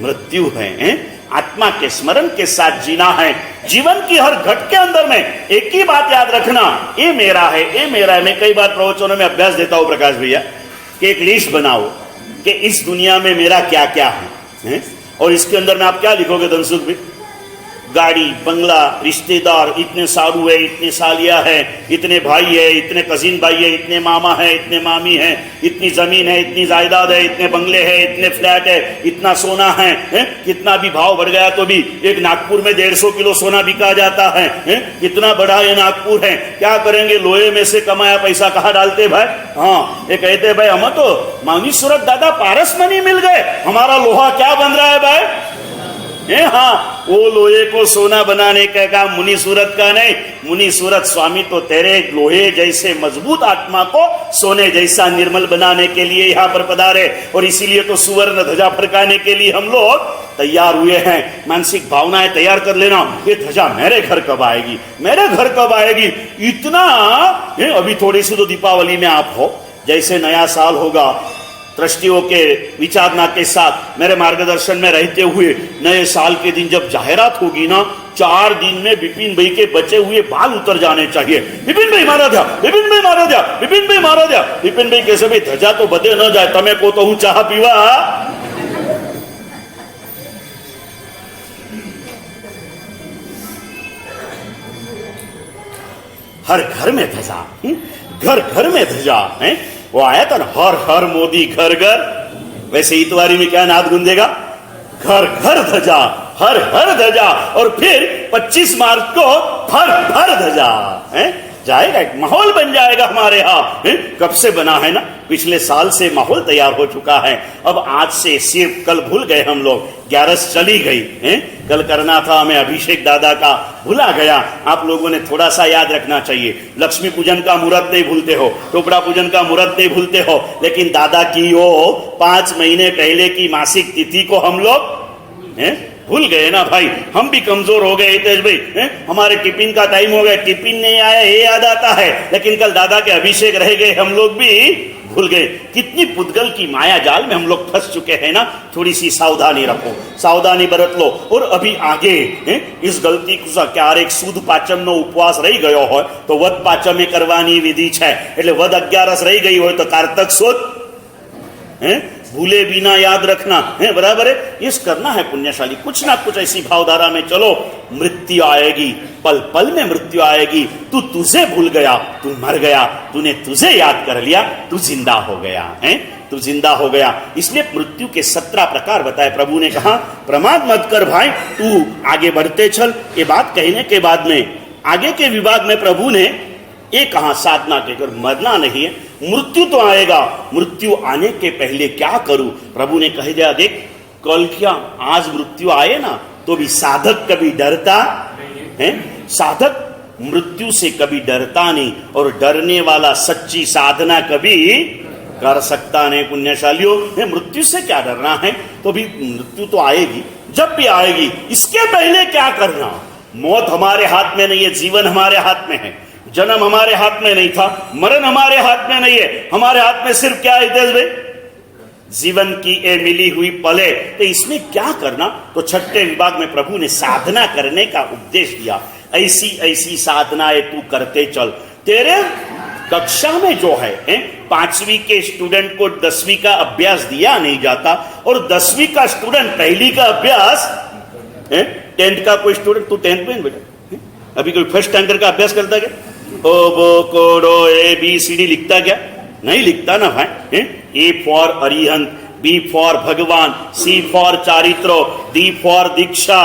मृत्यु है। आत्मा के स्मरण के साथ जीना है। जीवन की हर घट के अंदर में एक ही बात याद रखना, ये मेरा है, ये मेरा है। मैं कई बार प्रवचनों में अभ्यास देता हूं प्रकाश भैया कि एक लिस्ट बनाओ कि इस दुनिया में मेरा क्या क्या है, और इसके अंदर में आप क्या लिखोगे धनसुख भी? गाड़ी, बंगला, रिश्तेदार, इतने सारू है, इतने सालिया है, इतने भाई है, इतने कजिन भाई है, इतने मामा है, इतने मामी है, इतनी जमीन है, इतनी जायदाद है, इतने बंगले है, इतने फ्लैट है, इतना सोना है, कितना भी भाव बढ़ गया तो भी एक नागपुर में 150 किलो सोना बिका जाता है, कितना बड़ा ये नागपुर है। क्या करेंगे? लोहे में से कमाया पैसा कहाँ डालते भाई? हाँ, ये कहते भाई हम तो मांगी सूरत दादा पारस में नहीं मिल गए, हमारा लोहा क्या बन रहा है भाई? हाँ, वो लोहे को सोना बनाने का काम मुनि सूरत का नहीं। मुनि सूरत स्वामी तो तेरे लोहे जैसे मजबूत आत्मा को सोने जैसा निर्मल बनाने के लिए यहाँ पर पधारे, और इसीलिए तो सुवर्ण ध्वजा फड़काने के लिए हम लोग तैयार हुए हैं। मानसिक भावनाएं तैयार कर लेना, ये ध्वजा मेरे घर कब आएगी, मेरे घर कब आएगी। इतना अभी थोड़ी सी तो दीपावली में आप हो, जैसे नया साल होगा, ट्रस्टियों के विचारणा के साथ मेरे मार्गदर्शन में रहते हुए नए साल के दिन जब जाहिरात होगी ना, 4 दिन में विपिन भाई के बचे हुए बाल उतर जाने चाहिए। विपिन भाई मारा दिया, विपिन भाई मारा दिया, विपिन भाई मारा दिया। विपिन भाई कैसे भाई ध्वजा तो बदे न जाए, तमे को तो हूं चाह पीवा। हर घर में ध्वजा, घर घर में ध्वजा है। वो आया था ना, हर हर मोदी घर घर, वैसे इतवारी में क्या नाद गूंजेगा? घर घर ध्वजा, हर हर ध्वजा। और फिर 25 मार्च को हर हर ध्वजा है, जाएगा, एक माहौल बन जाएगा हमारे यहाँ। कब से बना है ना, पिछले साल से माहौल तैयार हो चुका है। अब आज से सिर्फ कल भूल गए हम लोग, 11 चली गई है। कल करना था हमें अभिषेक दादा का, भूला गया। आप लोगों ने थोड़ा सा याद रखना चाहिए, लक्ष्मी पूजन का मुहूर्त नहीं भूलते हो, टोपड़ा पूजन का मुहूर्त नहीं भूलते हो, लेकिन दादा की वो 5 महीने पहले की मासिक तिथि को हम लोग भूल गए ना भाई। हम भी कमजोर हो गए हितेश भाई, हमारे टिफिन का टाइम हो गया, टिफिन नहीं आया ये याद आता है, लेकिन कल दादा के अभिषेक रह गए, हम लोग भी भूल गए। कितनी पुद्गल की माया जाल में हम लोग फंस चुके हैं ना। थोड़ी सी सावधानी रखो, सावधानी बरत लो। और अभी आगे इस गलती को क्या एक सुद पाचम नो उपवास रही गयो हो तो वद पाचमे करवानी विधि है, એટલે વદ 11 રહી ગઈ હોય તો કારતક સુદ भूले बिना याद रखना है, बराबर है। इस करना है पुण्यशाली, कुछ ना कुछ ऐसी भावधारा में चलो। मृत्यु आएगी, पल पल में मृत्यु आएगी। तू तुझे भूल गया, तू मर गया, तूने तुझे याद कर लिया, तू जिंदा हो गया है, तू जिंदा हो गया। इसलिए मृत्यु के 17 प्रकार बताए प्रभु ने। कहा प्रमाद मत कर भाई, तू आगे बढ़ते चल। ये बात कहने के बाद में आगे के विभाग में प्रभु ने ये कहा, साधना के कर, मरना नहीं है, मृत्यु तो आएगा, मृत्यु आने के पहले क्या करूं? प्रभु ने कह दिया, देख कल क्या आज मृत्यु आए ना तो भी साधक कभी डरता है, साधक मृत्यु से कभी डरता नहीं, और डरने वाला सच्ची साधना कभी कर सकता नहीं। पुण्यशालियों, मृत्यु से क्या डरना है? तो भी मृत्यु तो आएगी, जब भी आएगी, इसके पहले क्या करना? मौत हमारे हाथ में नहीं है, जीवन हमारे हाथ में है। जन्म हमारे हाथ में नहीं था, मरण हमारे हाथ में नहीं है, हमारे हाथ में सिर्फ क्या है हितेश भाई? जीवन की ये मिली हुई पले। तो इसमें क्या करना? तो छठे विभाग में प्रभु ने साधना करने का उपदेश दिया। ऐसी ऐसी साधनाएं तू करते चल। तेरे कक्षा में जो है 5वीं के स्टूडेंट को 10वीं का अभ्यास दिया नहीं जाता, और 10वीं का स्टूडेंट पहली का अभ्यास 10th का कोई स्टूडेंट, तू 10th में बेटा अभी कोई फर्स्ट स्टैंडर्ड का अभ्यास करता क्या? ओ बो कोडो ABCD लिखता क्या? नहीं लिखता ना भाई। A for Arihant, B for भगवान, C फॉर चारित्रो, D फॉर दीक्षा।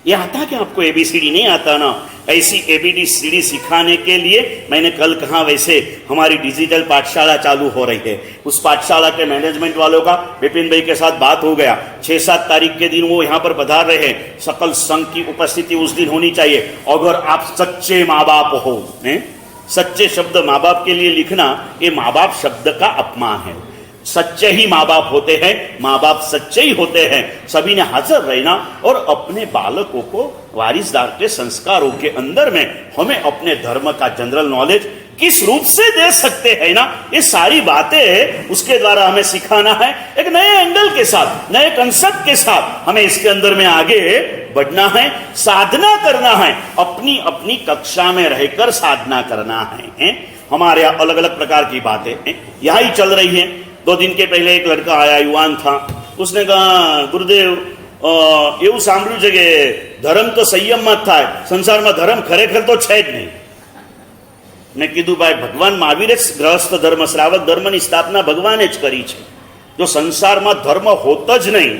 ये आता क्या आपको? ABCD नहीं आता ना? ऐसी ABCD सिखाने के लिए मैंने कल कहा, वैसे हमारी डिजिटल पाठशाला चालू हो रही है। उस पाठशाला के मैनेजमेंट वालों का विपिन भाई के साथ बात हो गया। 6-7 तारीख के दिन वो यहाँ पर पधार रहे हैं। सकल संघ की उपस्थिति उस दिन होनी चाहिए। अगर आप सच्चे माँ बाप हो, सच्चे शब्द माँ बाप के लिए लिखना, ये माँ बाप शब्द का अपमान है। सच्चे ही माँ बाप होते हैं, माँ बाप सच्चे ही होते हैं। सभी ने हाजिर रहना और अपने बालकों को वारिसदार के संस्कारों के अंदर में हमें अपने धर्म का जनरल नॉलेज किस रूप से दे सकते हैं ना, ये सारी बातें उसके द्वारा हमें सिखाना है। एक नए एंगल के साथ, नए कंसेप्ट के साथ हमें इसके अंदर में आगे बढ़ना है, साधना करना है। अपनी अपनी कक्षा में रहकर साधना करना है। हमारे यहाँ अलग अलग प्रकार की बातें यहाँ ही चल रही है। 2 दिन के पहले एक लड़का आया, युवान था। उसने कहा, गुरुदेव એવું સાંભળ્યું છે કે ધર્મ તો સંયમમાં જ થાય, સંસારમાં ધર્મ ખરેખર તો છે જ નહીં. મેં કીધું ભાઈ, ભગવાન મહાવીરે ગ્રહસ્થ ધર્મ, શ્રાવક ધર્મની સ્થાપના ભગવાને જ કરી છે. જો સંસારમાં ધર્મ હોત જ નહીં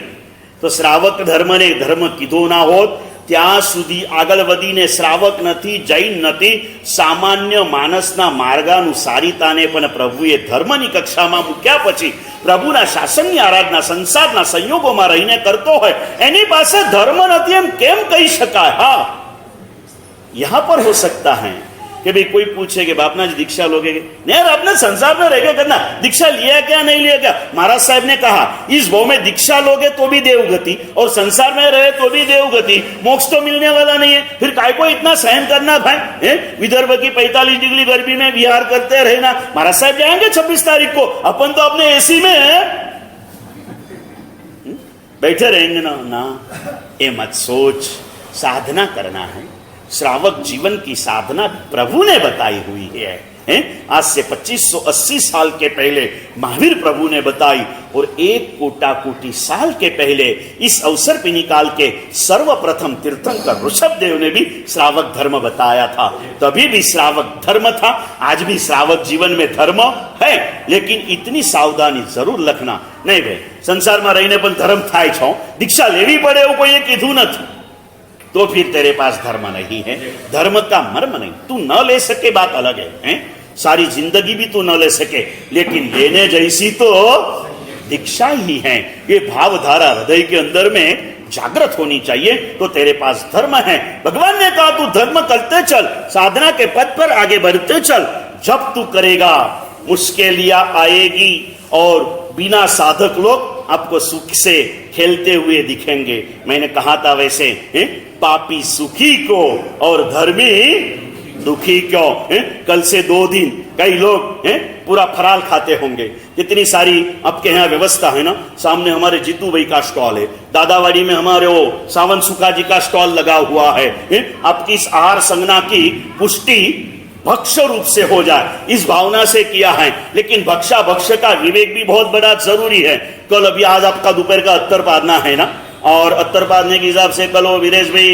તો શ્રાવક ધર્મને ધર્મ કીધો ના હોત. ત્યાં સુધી આગળ વધીને શ્રાવક નથી, જૈન નથી, સામાન્ય માણસના માર્ગાનુસારીતાને પણ પ્રભુએ ધર્મની કક્ષામાં મૂક્યા પછી પ્રભુના શાસનની આરાધના સંસારના સંયોગોમાં રહીને કરતો હોય, એની પાસે ધર્મ નથી એમ કેમ કહી શકાય? હા, यहाँ पर हो सकता है कि भाई कोई पूछे कि बापना जी दीक्षा लोगे? नहीं यार, अपने संसार में रह करना, दीक्षा लिया क्या नहीं लिया क्या? महाराज साहब ने कहा, इस भाव में दीक्षा लोगे तो भी देवगति और संसार में रहे तो भी देवगति, मोक्ष तो मिलने वाला नहीं है। फिर काय को इतना सहन करना भाई? विदर्भ की 45 डिग्री गर्मी में विहार करते रहना। महाराज साहब जाएंगे 26 तारीख को, अपन तो अपने एसी में बैठे रहेंगे ना। ये मत सोच, साधना करना है। श्रावक जीवन की साधना प्रभु ने बताई हुई है। आज से 2580 साल के पहले महावीर प्रभु ने बताई, और 1 कोटि साल के पहले इस अवसर पे निकाल के सर्वप्रथम तीर्थंकर ऋषभ देव ने भी श्रावक धर्म बताया था। तभी भी श्रावक धर्म था, आज भी श्रावक जीवन में धर्म है, लेकिन इतनी सावधानी जरूर रखना। नहीं भाई, संसार में रहीने पण धर्म थाय छो, दीक्षा लेवी पड़े एवुं कोઈએ कीधुं नथी, तो फिर तेरे पास धर्म नहीं है। धर्म का मर्म नहीं, तू न ले सके बात अलग है, सारी जिंदगी भी तू न ले सके, लेकिन लेने जैसी तो दीक्षा ही है। ये भावधारा हृदय के अंदर में जागृत होनी चाहिए, तो तेरे पास धर्म है। भगवान ने कहा, तू धर्म करते चल, साधना के पथ पर आगे बढ़ते चल। जब तू करेगा मुश्किलियां आएगी, और बिना साधक लोग आपको सुख से खेलते हुए दिखेंगे। मैंने कहा था वैसे, पापी सुखी को और धर्मी दुखी क्यों? कल से 2 दिन कई लोग पूरा फराल खाते होंगे। कितनी सारी आपके यहाँ व्यवस्था है ना। सामने हमारे जीतू भाई का स्टॉल है, दादावाड़ी में हमारे वो सावन सुखा जी का स्टॉल लगा हुआ है। आपकी इस आहार संज्ञा की पुष्टि भक्ष रूप से हो जाए, इस भावना से किया है। लेकिन भक्षा भक्ष का विवेक भी बहुत बड़ा जरूरी है। कल अभी आज आपका दोपहर का अत्तर पारना है ना, और अत्तर पारने के हिसाब से कल वो वीरेश भाई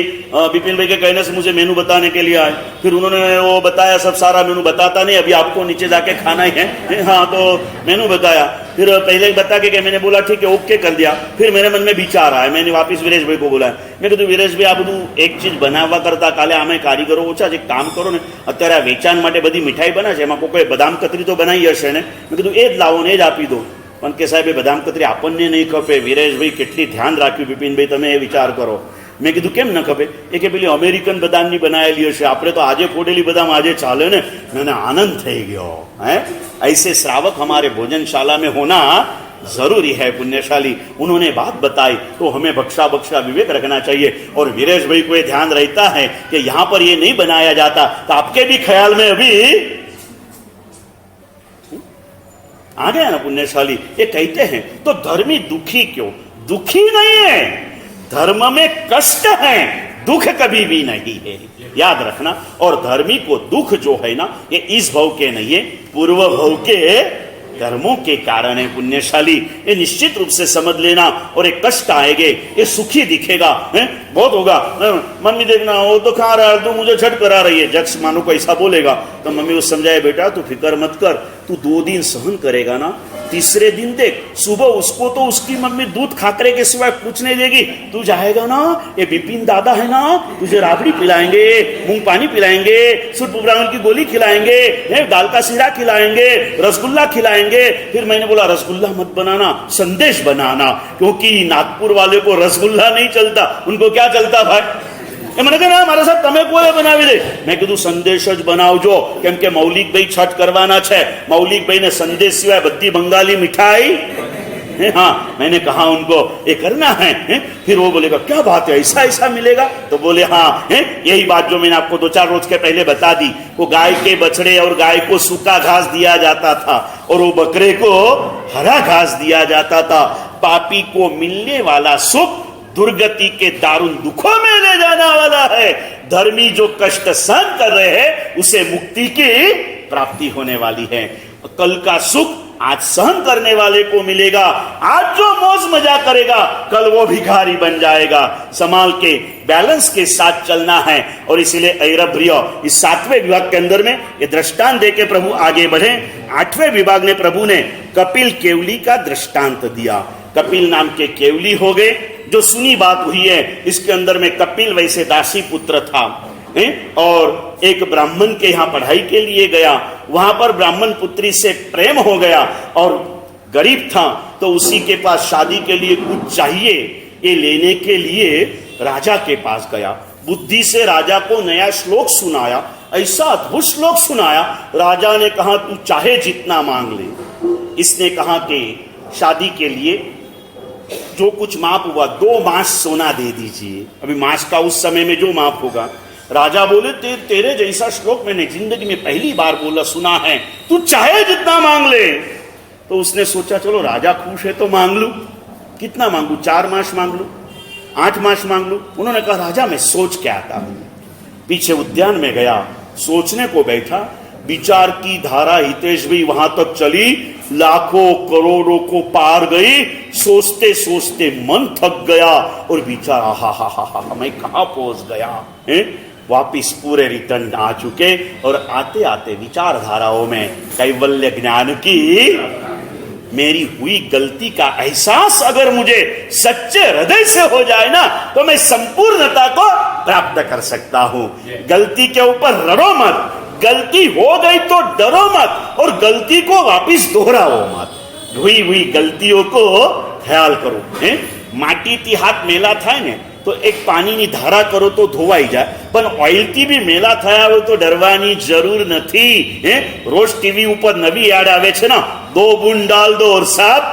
विपिन भाई के कहने से मुझे मेनू बताने के लिए आए। फिर उन्होंने वो बताया, सब सारा मेनू बताता नहीं, अभी आपको नीचे जाके खाना ही है। हाँ, तो मेनू बताया, फिर पहले ही बता के मैंने बोला ठीक है, ओके कर दिया। फिर मेरे मन में विचार आया, मैंने वापिस वीरेश भाई को बोला, मैं कहूँ वीरेश भाई, आ બધું એક ચીજ બનાવવા કરતા કાલે આમે કારીગરો ઓછા છે, કામ કરો ને, અત્યારે આ વેચાણ માટે બધી મીઠાઈ બને છે, એમાં કોઈ બદામ કતરી તો બનાવી હશે ને, મેં કીધું એ જ લાવો ને એ જ આપી દો। પણ કે સાહેબ, એ બદામ કતરી આપણને નહીં ખપે। વીરેશભાઈ કેટલી ધ્યાન રાખ્યું, વિપિનભાઈ તમે એ વિચાર કરો। મેં કીધું કેમ ન ખપે? એ કે પેલી અમેરિકન બદામની બનાવેલી હશે, આપણે તો આજે ફોડેલી બદામ આજે ચાલે ને। મને આનંદ થઈ ગયો। ऐसे श्रावक हमारे भोजनशाला में होना जरूरी है पुण्यशाली। उन्होंने बात बताई तो हमें बख्शा बख्शा विवेक रखना चाहिए। और वीरेश भाई को ये ध्यान रहता है कि यहां पर ये नहीं बनाया जाता, तो आपके भी ख्याल में अभी आ गया ना पुण्यशाली। ये कहते हैं तो धर्मी दुखी क्यों? दुखी नहीं है, धर्म में कष्ट है, दुख कभी भी नहीं है, याद रखना। और धर्मी को दुख जो है ना, ये इस भव के नहीं है, पूर्व भव के कर्मों के कारण है पुण्यशाली। ये निश्चित रूप से समझ लेना। और एक कष्ट आएंगे, ये सुखी दिखेगा है? बहुत होगा, मम्मी देखना वो तो खा रहा है, तू मुझे झट करा रही है, जज मानो को ऐसा बोलेगा तो मम्मी को समझाए, बेटा तू फिक्र मत कर, तू 2 दिन सहन करेगा ना, तीसरे दिन देख सुबह उसको तो उसकी मम्मी दूध खाकरे के सिवाय कुछ नहीं देगी, तू जाएगा ना, ये बिपिन दादा है ना, तुझे राबड़ी पिलाएंगे, मूंग पानी पिलाएंगे, सुरपुरावन की गोली खिलाएंगे, दाल का सीरा खिलाएंगे, रसगुल्ला खिलाएंगे। फिर मैंने बोला रसगुल्ला मत बनाना, संदेश बनाना, क्योंकि नागपुर वाले को रसगुल्ला नहीं चलता, उनको क्या चलता भाई? मैंने कहा मारा साहब તમે કોએ બનાવી દે? મેં કીધું સંદેશ જ બનાવજો, કેમ કે મૌલિકભાઈ છઠ કરવાના છે, મૌલિકભાઈને સંદેશ સિવાય બધી બંગાળી મિઠાઈ हाँ, मैंने कहा उनको ये करना है? फिर वो बोलेगा क्या बात है, ऐसा ऐसा मिलेगा? तो बोले हाँ यही बात जो मैंने आपको 2-4 रोज के पहले बता दी। वो गाय के बछड़े और गाय को सूखा घास दिया जाता था और वो बकरे को हरा घास दिया जाता था। पापी को मिलने वाला सुख दुर्गति के दारुण दुखों में ले जाना वाला है। धर्मी जो कष्ट सहन कर रहे हैं उसे मुक्ति की प्राप्ति होने वाली है। कल का सुख आज सहन करने वाले को मिलेगा। आज जो मौज मजा करेगा कल वो भिखारी बन जाएगा। संभाल के बैलेंस के साथ चलना है। और इसीलिए ऐरभ्रिय इस 7वें विभाग के अंदर में ये दृष्टांत देके प्रभु आगे बढ़े। 8वें विभाग में प्रभु ने कपिल केवली का दृष्टांत दिया। कपिल नाम के केवली हो गए, जो सुनी बात हुई है। इसके अंदर में कपिल वैसे दासी पुत्र था और एक ब्राह्मण के यहाँ पढ़ाई के लिए गया। वहां पर ब्राह्मण पुत्री से प्रेम हो गया और गरीब था तो उसी के पास शादी के लिए कुछ चाहिए, ये लेने के लिए राजा के पास गया। बुद्धि से राजा को नया श्लोक सुनाया, ऐसा अद्भुत श्लोक सुनाया। राजा ने कहा तू चाहे जितना मांग ले। इसने कहा कि शादी के लिए जो कुछ माप हुआ 2 मास सोना दे दीजिए। अभी मास का उस समय में जो माप होगा। राजा बोले तेरे जैसा श्लोक मैंने जिंदगी में पहली बार बोला सुना है, तू चाहे जितना मांग ले। तो उसने सोचा चलो राजा खुश है तो मांग लू। कितना मांगू? 4 मास मांग लू, 8 मास मांग लू। उन्होंने कहा राजा मैं सोच के आता हूं। पीछे उद्यान में गया, सोचने को बैठा। विचार की धारा हितेश भी वहां तक चली, लाखों करोड़ों को पार गई। सोचते सोचते मन थक गया और विचार हा मैं कहां पहुंच गया है? वापिस पूरे रिटर्न आ चुके और आते आते विचारधाराओं में कैवल्य ज्ञान की मेरी हुई गलती का एहसास अगर मुझे सच्चे हृदय से हो जाए ना तो मैं संपूर्णता को प्राप्त कर सकता हूं। गलती के ऊपर रड़ो मत, गलती हो गई तो डरो मत और गलती को वापिस दोहराओ मत। हुई गलतियों को ख्याल करो। माटी थी हाथ मेला था ने तो एक पानी ની ધારા કરો તો ધોવાઈ જાય, પણ ઓઇલ થી બી મેલા થયા હોય તો ડરવાની જરૂર નથી। રોજ ટીવી ઉપર નવી એડ આવે છે ને, 2 બૂંદ ડાલ દો और સાફ।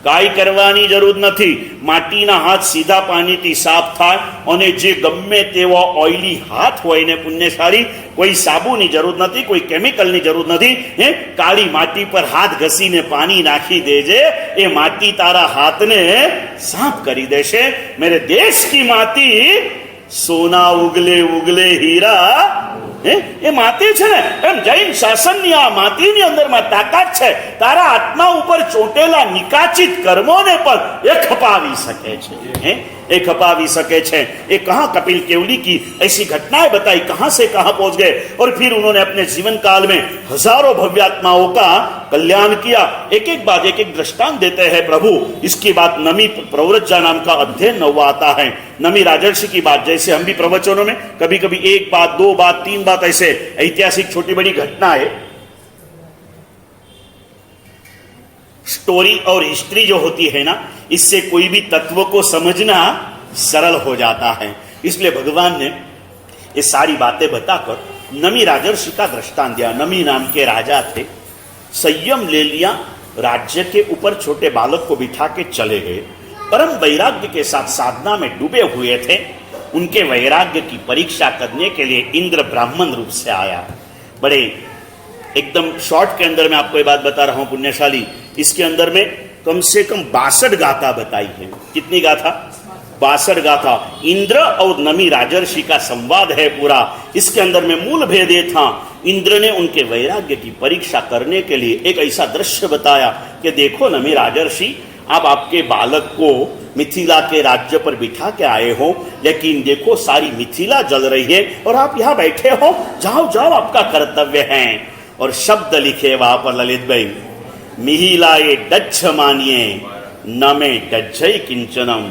કાઈ કરવાની જરૂર નથી। માટીના હાથ સીધા પાણીથી સાફ થાય અને જે ગમે તેવો ઓઇલી હાથ હોય ને પુણ્યશાળી, કોઈ સાબુની જરૂર નથી, કોઈ કેમિકલની જરૂર નથી। કાળી માટી પર હાથ ઘસીને પાણી નાખી દેજે, એ માટી તારા હાથને સાફ કરી દેશે। मेरे देश की माटी सोना उगले उगले हीरा। એ માટી છે ને એમ જૈન શાસનની આ માટીની અંદરમાં તાકાત છે। તારા આત્મા ઉપર ચોટેલા નિકાચિત કર્મોને પણ એ ખપાવી શકે છે। એ खपावी सके छे। ये कहां कपिल केवली की ऐसी घटनाएं बताई, कहां से कहां पहुंच गए और फिर उन्होंने अपने जीवन काल में हजारों भव्यात्माओं का कल्याण किया। एक एक बात एक एक दृष्टांत देते हैं प्रभु। इसकी बात नमी प्रव्रज्जा नाम का अध्ययन 9वां आता है। नमी राजर्षि की बात, जैसे हम भी प्रवचनों में कभी कभी 1 बात 2 बात 3 बात ऐसे ऐतिहासिक छोटी बड़ी घटनाएं स्टोरी और हिस्ट्री जो होती है ना, इससे कोई भी तत्व को समझना सरल हो जाता है। इसलिए भगवान ने ये सारी बातें बताकर नमी राजर्षि का दृष्टांत दिया। नमी नाम के राजा थे, संयम ले लिया, राज्य के ऊपर छोटे बालक को बिठा के चले गए। परम वैराग्य के साथ साधना में डूबे हुए थे। उनके वैराग्य की परीक्षा करने के लिए इंद्र ब्राह्मण रूप से आया। बड़े एकदम शॉर्ट के अंदर मैं आपको ये बात बता रहा हूं पुण्यशाली, इसके अंदर में कम से कम 62 गाथा बताई है। कितनी गाथा? 62 गाथा। इंद्र और नमी राजर्षि का संवाद है पूरा। इसके अंदर में मूल भेद ये था, इंद्र ने उनके वैराग्य की परीक्षा करने के लिए एक ऐसा दृश्य बताया कि देखो नमी राजर्षि, आप आपके बालक को मिथिला के राज्य पर बिठा के आए हो, लेकिन देखो सारी मिथिला जल रही है और आप यहाँ बैठे हो। जाओ जाओ, आपका कर्तव्य है। और शब्द लिखे वहां पर ललित भाई, मिहिलाए डच्छ मानिए न में डज्जय किंचनम।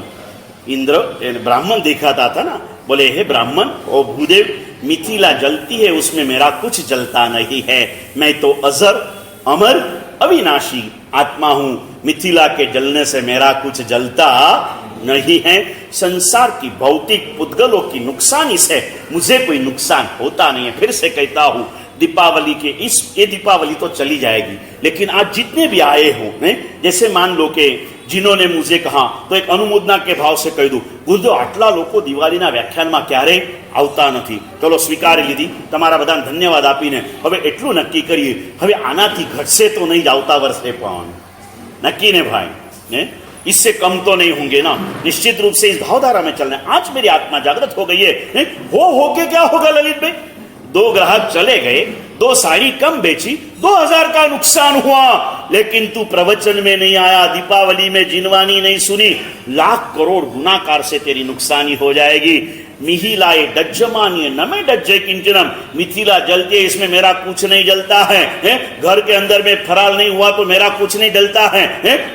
इंद्र ब्राह्मण दिखाता था ना, बोले हे ब्राह्मण, ओ भूदेव, मिथिला जलती है उसमें मेरा कुछ जलता नहीं है। मैं तो अजर अमर अविनाशी आत्मा हूं, मिथिला के जलने से मेरा कुछ जलता नहीं है। संसार की भौतिक पुद्गलों की नुकसानी से मुझे कोई नुकसान होता नहीं है। फिर से कहता हूं, दीपावली के ये दीपावली तो चली जाएगी, लेकिन आज जितने भी आए हो, जैसे मान लो कि जिन्होंने मुझे कहा तो एक अनुमोदना के भाव से कह दूं, गुरुदेव आटला लोको दिवाळीना व्याख्याનમાં ક્યારે આવતા નથી, ચલો સ્વીકારી લીધી, તમારા બધાને ધન્યવાદ આપીને હવે એટલું નક્કી કરીએ, હવે આનાથી ઘટશે તો નહીં આવતા વર્ષે પણ, નક્કી ને ભાઈ, इससे कम तो नहीं होंगे ना। निश्चित रूप से इस भावधारा में चलना। आज मेरी आत्मा जागृत हो गई है। हो के क्या होगा ललित भाई? 2 ग्राहक चले गए, 2 साड़ी कम बेची, 2000 का नुकसान हुआ, लेकिन तू प्रवचन में नहीं आया, दीपावली में जिनवानी नहीं सुनी, लाख करोड़ गुनाकार से तेरी नुकसानी हो जाएगी। मिहिलाए डज्जमानिए न में डज्जे किंचनम, मिथिला जलती है इसमें मेरा कुछ नहीं जलता है, घर के अंदर में फराल नहीं हुआ तो मेरा कुछ नहीं जलता है,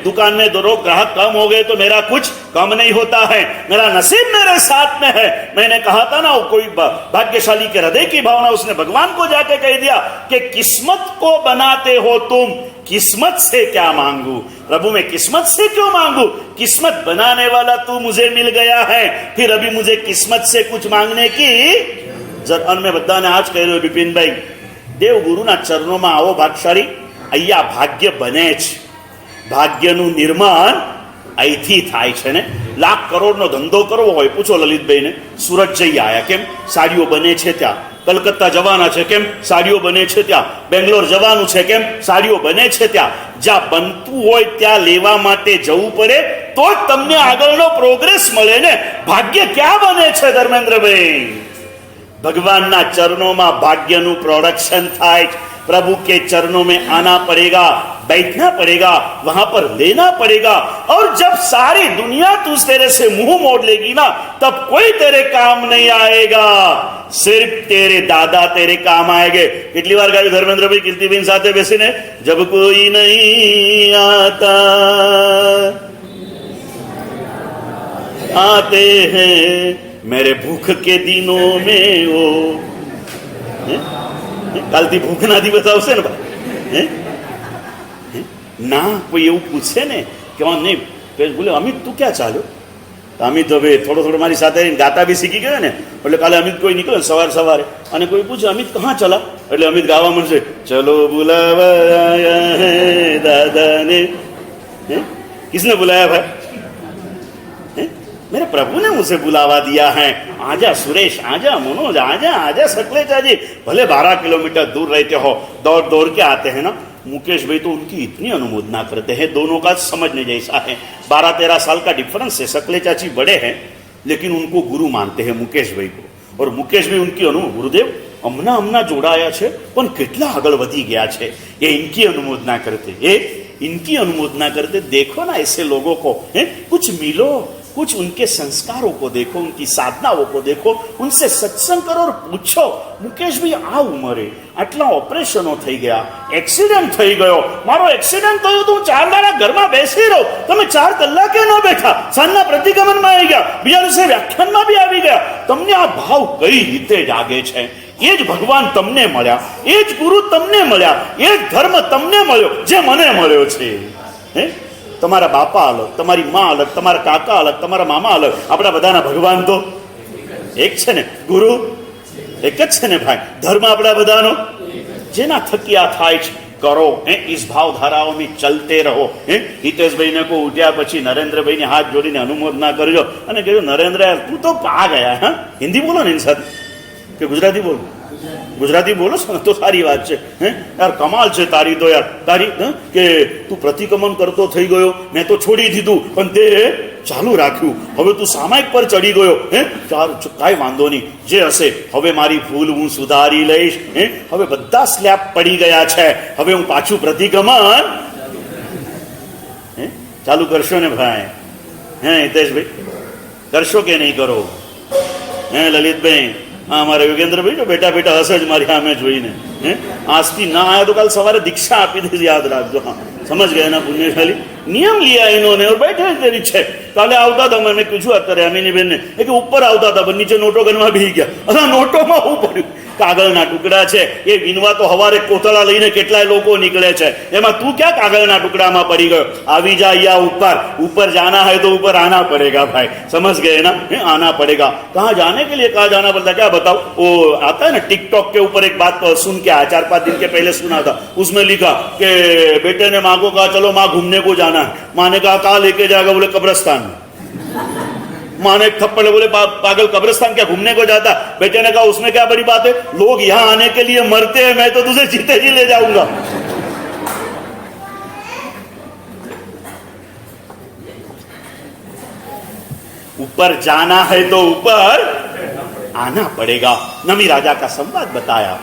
दुकान में 2 ग्राहक कम हो गए तो मेरा कुछ कम नहीं होता है, मेरा नसीब मेरे साथ में है। मैंने कहा था ना, वो कोई भाग्यशाली के हृदय की भावना, उसने भगवान को जाके कह दिया कि किस्मत को बनाते हो तुम, किस्मत से क्या मांगू प्रभु, मैं किस्मत से क्यों मांगू? किस्मत बनाने वाला तू मुझे मिल गया है, फिर अभी मुझे किस्मत से कुछ मांगने की जरूरत में बता ने आज कह रहे हो विपिन भाई, देव गुरु ना चरणों में आओ भाग्यशाली, अय्या भाग्य बने छ, भाग्यનું निर्माण અહીંથી થાય છે ને। લાખ કરોડનો ધંધો કરવો હોય, પૂછો લલિતભાઈને, સુરત જઈ આયા, કેમ? સાડીઓ બને છે ત્યાં। કલકત્તા જવાના છે, કેમ? સાડીઓ બને છે ત્યાં। બેંગ્લોર જવાનું છે, કેમ? સાડીઓ બને છે ત્યાં। જ્યાં બનતું હોય ત્યાં લેવા માટે જવું પડે તો જ તમને આગળનો પ્રોગ્રેસ મળે ને। ભાગ્ય ક્યાં બને છે ધર્મેન્દ્રભાઈ? ભગવાનના ચરણોમાં ભાગ્યનું પ્રોડક્શન થાય। प्रभु के चरणों में आना पड़ेगा, बैठना पड़ेगा, वहां पर लेना पड़ेगा। और जब सारी दुनिया तू तेरे से मुंह मोड़ लेगी ना, तब कोई तेरे काम नहीं आएगा, सिर्फ तेरे दादा तेरे काम आएंगे। कितनी बार गाई धर्मेंद्र भाई कीर्तिबेन साथे बेसीने, जब कोई नहीं आता आते हैं मेरे भूख के दिनों में वो, કાલથી ભૂખના દિવસ આવશે ને ભાઈ, ના કોઈ એવું પૂછે ને કે નહીં, બોલે અમિત તું ક્યાં ચાલ્યો? તો અમિત હવે થોડો મારી સાથે ગાતા બી શીખી ગયો ને, એટલે કાલે અમિત કોઈ નીકળે સવારે અને કોઈ પૂછે અમિત કહા ચલા, એટલે અમિત ગાવા મળશે, ચલો બુલાવા દાદા ને। किसने बुलाया भाई? मेरे प्रभु ने मुझे बुलावा दिया है। आजा सुरेश, आजा मनोज, आजा सकलेचा जी। भले 12 किलोमीटर दूर रहते हो, दौड़ के आते हैं ना। मुकेश भाई तो उनकी इतनी अनुमोदना करते हैं, दोनों का समझने जैसा है। 12-13 साल का डिफरेंस है। सकले चाची बड़े हैं, लेकिन उनको गुरु मानते हैं मुकेश भाई को। और मुकेश भाई उनकी गुरुदेव हमना जोड़ाया है, पण કેટલા આગળ વધી ગયા છે, ये इनकी अनुमोदना करते। देखो ना ऐसे लोगों को, कुछ मिलो, कुछ उनके संस्कारों को देखो, उनकी साधनाओं को देखो, उनसे सत्संग करो और पूछो, मुकेश भाई आ उमरे आटला ऑपरेशनो થઈ ગયા, एक्सिडेंट થઈ ગયો, મારો एक्सिडेंट થયો તો 4 દાડા ઘરમાં બેસી રહો, તમે 4 કલાકે ન બેઠા, સાંજના પ્રતિગમનમાં આવી ગયા, બીજા દિવસે વ્યાખ્યાનમાં બી આવી ગયા। તમને આ ભાવ કઈ રીતે જાગે છે? એ જ ભગવાન તમને મળ્યા, એ જ ગુરુ તમને મળ્યા, એ જ ધર્મ તમને મળ્યો જે મને મળ્યો છે। તમારા બાપા અલગ, તમારી માં અલગ, તમારા કાકા અલગ, તમારા મામા અલગ, આપણા બધાના ભગવાન તો એક છે ને, ગુરુ એક જ છે ને ભાઈ। ધર્મ આપણા બધાનો જેના થકી આ થાય છે, કરો, इस भाव धाराओं में चलते रहो. हितेशભાઈ ને કો ઉઠ્યા પછી નરેન્દ્રભાઈ ને હાથ જોડીને અનુમોદના કરજો અને કહ્યું, નરેન્દ્ર યાર તું તો પા ગયા. હા, હિન્દી બોલો ને એની સાથે કે ગુજરાતી બોલો? ગુજરાતી બોલો છો ને તો સારી વાત છે. યાર કમાલ છે તારી તો યાર, તારી કે તું પ્રતિક્રમણ કરતો થઈ ગયો, મેં તો છોડી દીધું પણ તે ચાલુ રાખ્યું. હવે તું સામાયિક પર ચડી ગયો. કાંઈ વાંધો નહીં, જે હશે હવે મારી ભૂલ હું સુધારી લઈશ. હવે બધા સ્લેબ પડી ગયા છે, હવે હું પાછું પ્રતિક્રમણ ચાલુ કરશો ને ભાઈ? હિતેશભાઈ કરશો કે નહીં કરો? લલિતભાઈ, અમારા યોગેન્દ્રભાઈ તો બેટા બેટા હશે જ મારી સામે જોઈને. આજથી ના આવ્યા તો કાલ સવારે દીક્ષા આપી દીધી, યાદ રાખજો. હા, સમજ ગયા ના પુણ્યશાલી? નિયમ लिया इन्होंने और बैठे तेरी छे. કાલે આવતા હતા, મેં પૂછ્યું અત્યારે અમીની બેન ને કે ઉપર આવતા હતા પણ નીચે નોટો ગણવા બેસી ગયા. અરે નોટોમાં શું પડ્યું? કાગળના ટુકડા છે એ વિનવા તો હવારે કોથળા લઈને કેટલાય લોકો નીકળે છે, એમાં તું ક્યાં કાગળના ટુકડામાં પડી ગયો? આવી જા યા ऊपर जाना है तो ऊपर आना पड़ेगा भाई, समझ गए ना? आना पड़ेगा. कहाँ जाने के लिए कहाँ जाना पड़ता? क्या बताओ, वो आता है ना टिकटॉक के ऊपर एक बात सुन के 4-5 दिन के पहले सुना था, उसमें लिखा कि बेटे ने माँ को कहा चलो माँ घूमने को जाना है. माँ ने कहा कहाँ लेके जाएगा? बोले कब्रिस्तान. माँ ने एक थप्पड़, बोले पागल कब्रिस्तान क्या घूमने को जाता? बेटे ने कहा उसमें क्या बड़ी बात है, लोग यहाँ आने के लिए मरते हैं, मैं तो तुझे जीते जी ले जाऊंगा. ऊपर जाना है तो ऊपर आना पड़ेगा. नमी राजा का संवाद बताया.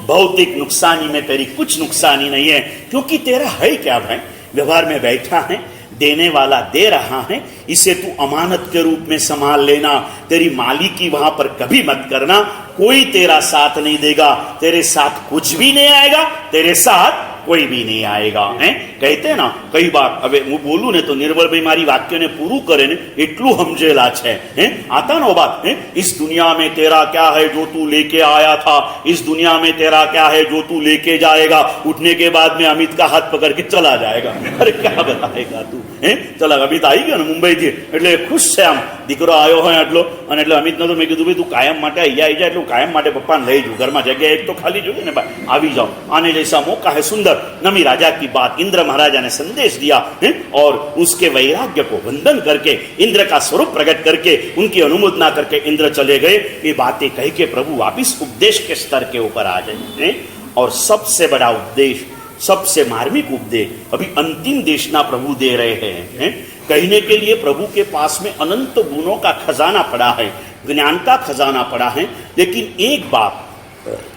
भौतिक नुकसानी में तेरी कुछ नुकसानी नहीं है, क्योंकि तेरा है क्या भाई? व्यवहार में बैठा है, देने वाला दे रहा है, इसे तू अमानत के रूप में संभाल लेना. तेरी मालिकी वहां पर कभी मत करना. कोई तेरा साथ नहीं देगा, तेरे साथ कुछ भी नहीं आएगा, तेरे साथ કોઈ બી નહીં આયેગા. કહેતે ના કઈ બાર, હવે હું બોલું ને તો નિર્મલભાઈ મારી વાક્યને પૂરું કરે ને એટલું સમજેલા છે. आता ना बात, इस दुनिया में तेरा क्या है जो तू लेके आया था, इस दुनिया में तेरा क्या है जो तू लेके जाएगा. उठने के बाद में अमित का हाथ पकड़ के चला जाएगा. अरे क्या बताएगा तू? चला अमित आई गयो ने मुंबई થી, એટલે ખુશ છે. આમ દીકરો આવ્યો હોય આટલો, અને એટલે અમિતને તો મેં કીધું ભાઈ તું કાયમ માટે અહીંયા આવી જાય, એટલે કાયમ માટે પપ્પાને લઈ જઉં, ઘરમાં જગ્યા એક તો ખાલી જોઈએ ને ભાઈ, આવી જાઓ, આને જैसा मौका है सुंदर. नमी राजा की बात इंद्र महाराजा ने संदेश दिया और उसके वैराग्य को वंदन करके इंद्र का स्वरूप प्रकट करके उनकी अनुमोदना करके इंद्र चले गए. ये बातें कह के प्रभु वापिस उपदेश के स्तर के ऊपर आ गए. और सबसे बड़ा उपदेश, सबसे मार्मिक उपदेश अभी अंतिम देशना प्रभु दे रहे हैं. कहने के लिए प्रभु के पास में अनंत गुणों का खजाना पड़ा है, ज्ञान का खजाना पड़ा है. लेकिन एक बात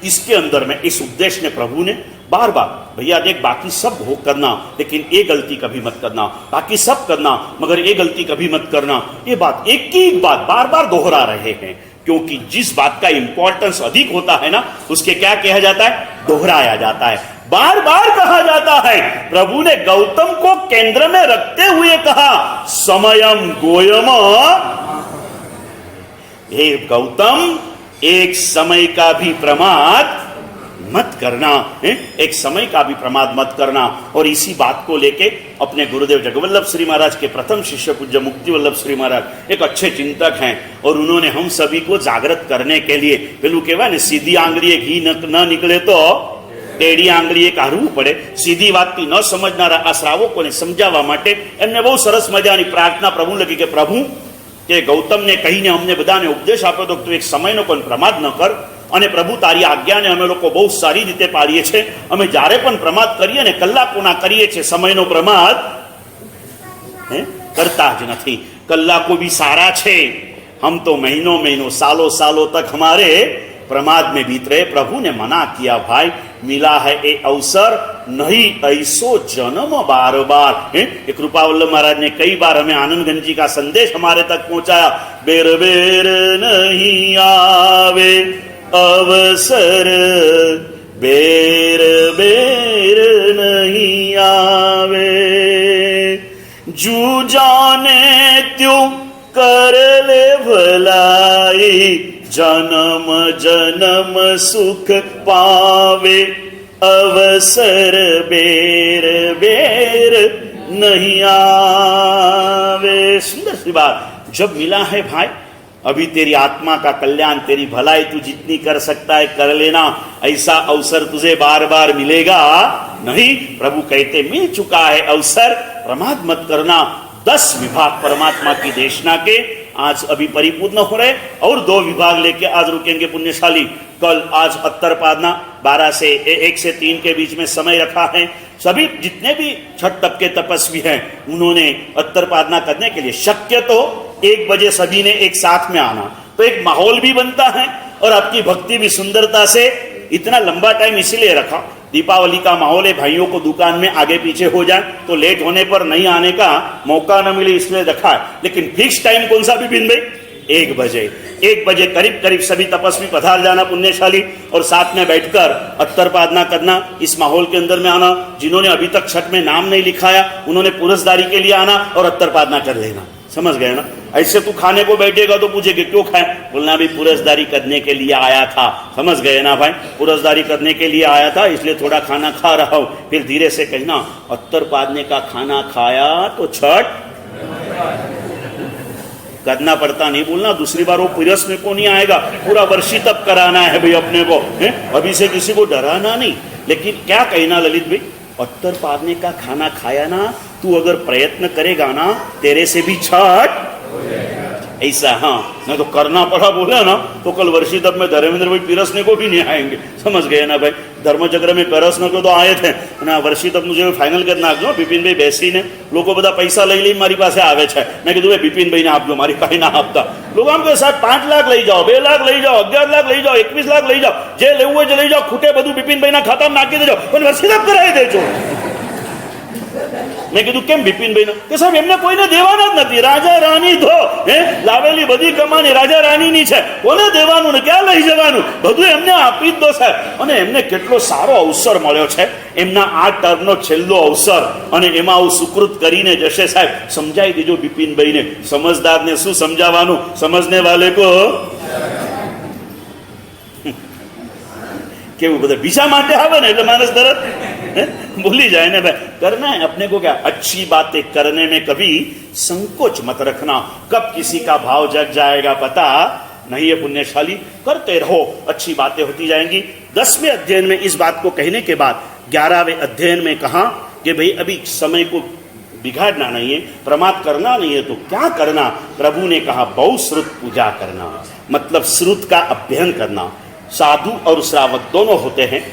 इसके अंदर में, इस उपदेश ने प्रभु ने बार बार, भैया देख बाकी सब हो करना लेकिन ये गलती कभी मत करना, बाकी सब करना मगर ये गलती कभी मत करना. ये बात एक ही बात बार बार दोहरा रहे हैं, क्योंकि जिस बात का इंपॉर्टेंस अधिक होता है ना उसके क्या कहा जाता है? दोहराया जाता है, बार बार कहा जाता है. प्रभु ने गौतम को केंद्र में रखते हुए कहा समयम गोयम. हे गौतम, एक समय का भी प्रमाद मत करना, एक समय का भी प्रमाद मत करना. और इसी बात को लेके अपने गुरुदेव जगवल्लभ श्री महाराज के प्रथम शिष्य पूज्य मुक्ति वल्लभ श्री महाराज एक अच्छे चिंतक हैं, और उन्होंने हम सभी को जागृत करने के लिए, पेलू कहवा ने सीधी आंगळीए घी न निकले तो टेढ़ी आंगळीए काढવું પડે. सीधी वातથી न समजनारा આ શ્રાવકોને સમજાવવા માટે એમને બહુ સરસ મજાની પ્રાર્થના પ્રભુ લખી કે પ્રભુ કે ગૌતમને કહીને અમને બધાને ઉપદેશ આપ્યો તો તું એક સમયનો પણ પ્રમાદ ન કર. અને પ્રભુ તારી આજ્ઞાને અમે લોકો બહુ સારી રીતે પાળીએ છીએ. અમે જ્યારે પણ પ્રમાદ કરીએ ને કલાકોના કરીએ છીએ, સમયનો પ્રમાદ કરતા જ નથી. કલાકો भी सारा છે, हम तो महीनों महीनों सालों सालों तक हमारे प्रमाद में बीत रहे. प्रभु ने मना किया भाई, मिला है ये अवसर, नहीं ऐसो जन्म बार बार. कृपा वल्लभ महाराज ने कई बार हमें आनंदगंज जी का संदेश हमारे तक पहुंचाया. बेर बेर नहीं आवे अवसर, बेर बेर नहीं आवे. जू जाने त्यों कर ले भलाई, जन्म जन्म सुख पावे. अवसर बेर बेर नहीं आवे. सुंदर सी बात. जब मिला है भाई अभी तेरी आत्मा का कल्याण, तेरी भलाई तू जितनी कर सकता है कर लेना, ऐसा अवसर तुझे बार बार मिलेगा नहीं। प्रभु कहते मिल चुका है अवसर, प्रमाद मत करना। 10 विभाग परमात्मा की देशना के आज अभी परिपूर्ण हो रहे और 2 विभाग लेके आज रुकेंगे पुण्यशाली। कल आज अत्तरपादना 12 से 1 से 3 के बीच में समय रखा है। सभी जितने भी छठ तप के तपस्वी हैं उन्होंने अत्तरपादना करने के लिए शक्य तो 1 बजे सभी ने एक साथ में आना, तो एक माहौल भी बनता है और आपकी भक्ति भी सुंदरता से। इतना लंबा टाइम इसीलिए रखा, दीपावली का माहौल है, भाइयों को दुकान में आगे पीछे हो जाए तो लेट होने पर नहीं आने का मौका न मिले, इसलिए रखा है। लेकिन फिक्स टाइम कौन सा विपिन भाई? 1 बजे। 1 बजे करीब करीब सभी तपस्वी पधार जाना पुण्यशाली और साथ में बैठकर अत्तरपादना करना, इस माहौल के अंदर में आना। जिन्होंने अभी तक छठ में नाम नहीं लिखाया उन्होंने पुरस्दारी के लिए आना और अत्तरपादना कर लेना। समझ गए ना? ऐसे तू खाने को बैठेगा तो पूछेगा क्यों खाए, बोलना भी पुरस्दारी करने के लिए आया था। समझ गए ना भाई? पुरस्दारी करने के लिए आया था इसलिए थोड़ा खाना खा रहा हूं। फिर धीरे से कहना अत्तरपादने का खाना खाया तो छठ करना पड़ता, नहीं बोलना दूसरी बार वो पुरस्ने को नहीं आएगा। पूरा वर्षी तब कराना है भाई अपने को, अभी से किसी को डराना नहीं। लेकिन क्या कहना ललित भाई, अत्तरपादने का खाना खाया ना, तू अगर प्रयत्न करेगा ना तेरे से भी छठ ऐसा। हाँ, नहीं तो करना पड़ा बोला ना तो कल वर्षी तब में धर्मेंद्र भाई पिरसने को भी नहीं आएंगे। समझ गए ना भाई? धर्मचक्र में पिरसने को तो आए थे ना, वर्षी तब मुझे फाइनल करना आपको बिपिन भाई बेसी ने लोगों બધા પૈસા લઈ લઈ મારી પાસે આવે છે। મેં કીધું ભાઈ બિપિન ભાઈને આપજો, મારી પાસે ના આપતા। લોકો આમ કહે સાહેબ 5 લાખ લઈ જાઓ, 2 લાખ લઈ જાઓ, 11 લાખ લઈ જાઓ, 21 લાખ લઈ જાઓ, જે લેવું હોય જે લઈ જાઓ, ખૂટે બધું બિપિન ભાઈના ખાતામાં નાખી દેજો પણ વર્ષી તબ કરાવી દેજો। મેં કીધું કેમ બિપિનભાઈ કે સાહેબ એમને કોઈને દેવાના જ નથી, રાજા રાણી તો લાવેલી બધી કમાણી રાજા રાણીની છે, કોને દેવાનું ને ક્યાં લઈ જવાનું, બધું એમને આપી જ દો સાહેબ। અને એમને કેટલો સારો અવસર મળ્યો છે, એમના આ ટર્મનો છેલ્લો અવસર, અને એમાં આવું સુકૃત કરીને જશે સાહેબ। સમજાવી દેજો બિપિનભાઈને, સમજદારને શું સમજાવવાનું, સમજને વાલે કો કેવું બધા બીજા માટે આવે ને એટલે માણસ તરત भूली जाए ना भाई। करना है अपने को क्या, अच्छी बातें करने में कभी संकोच मत रखना। कब किसी का भाव जग जाएगा पता नहीं है पुण्यशाली। करते रहो, अच्छी बातें होती जाएंगी। 10वें अध्ययन में इस बात को कहने के बाद 11वें अध्ययन में कहा कि भाई अभी समय को बिगाड़ना नहीं है, प्रमाद करना नहीं है, तो क्या करना? प्रभु ने कहा बहुश्रुत पूजा करना, मतलब श्रुत का अध्ययन करना। साधु और श्रावक दोनों होते हैं।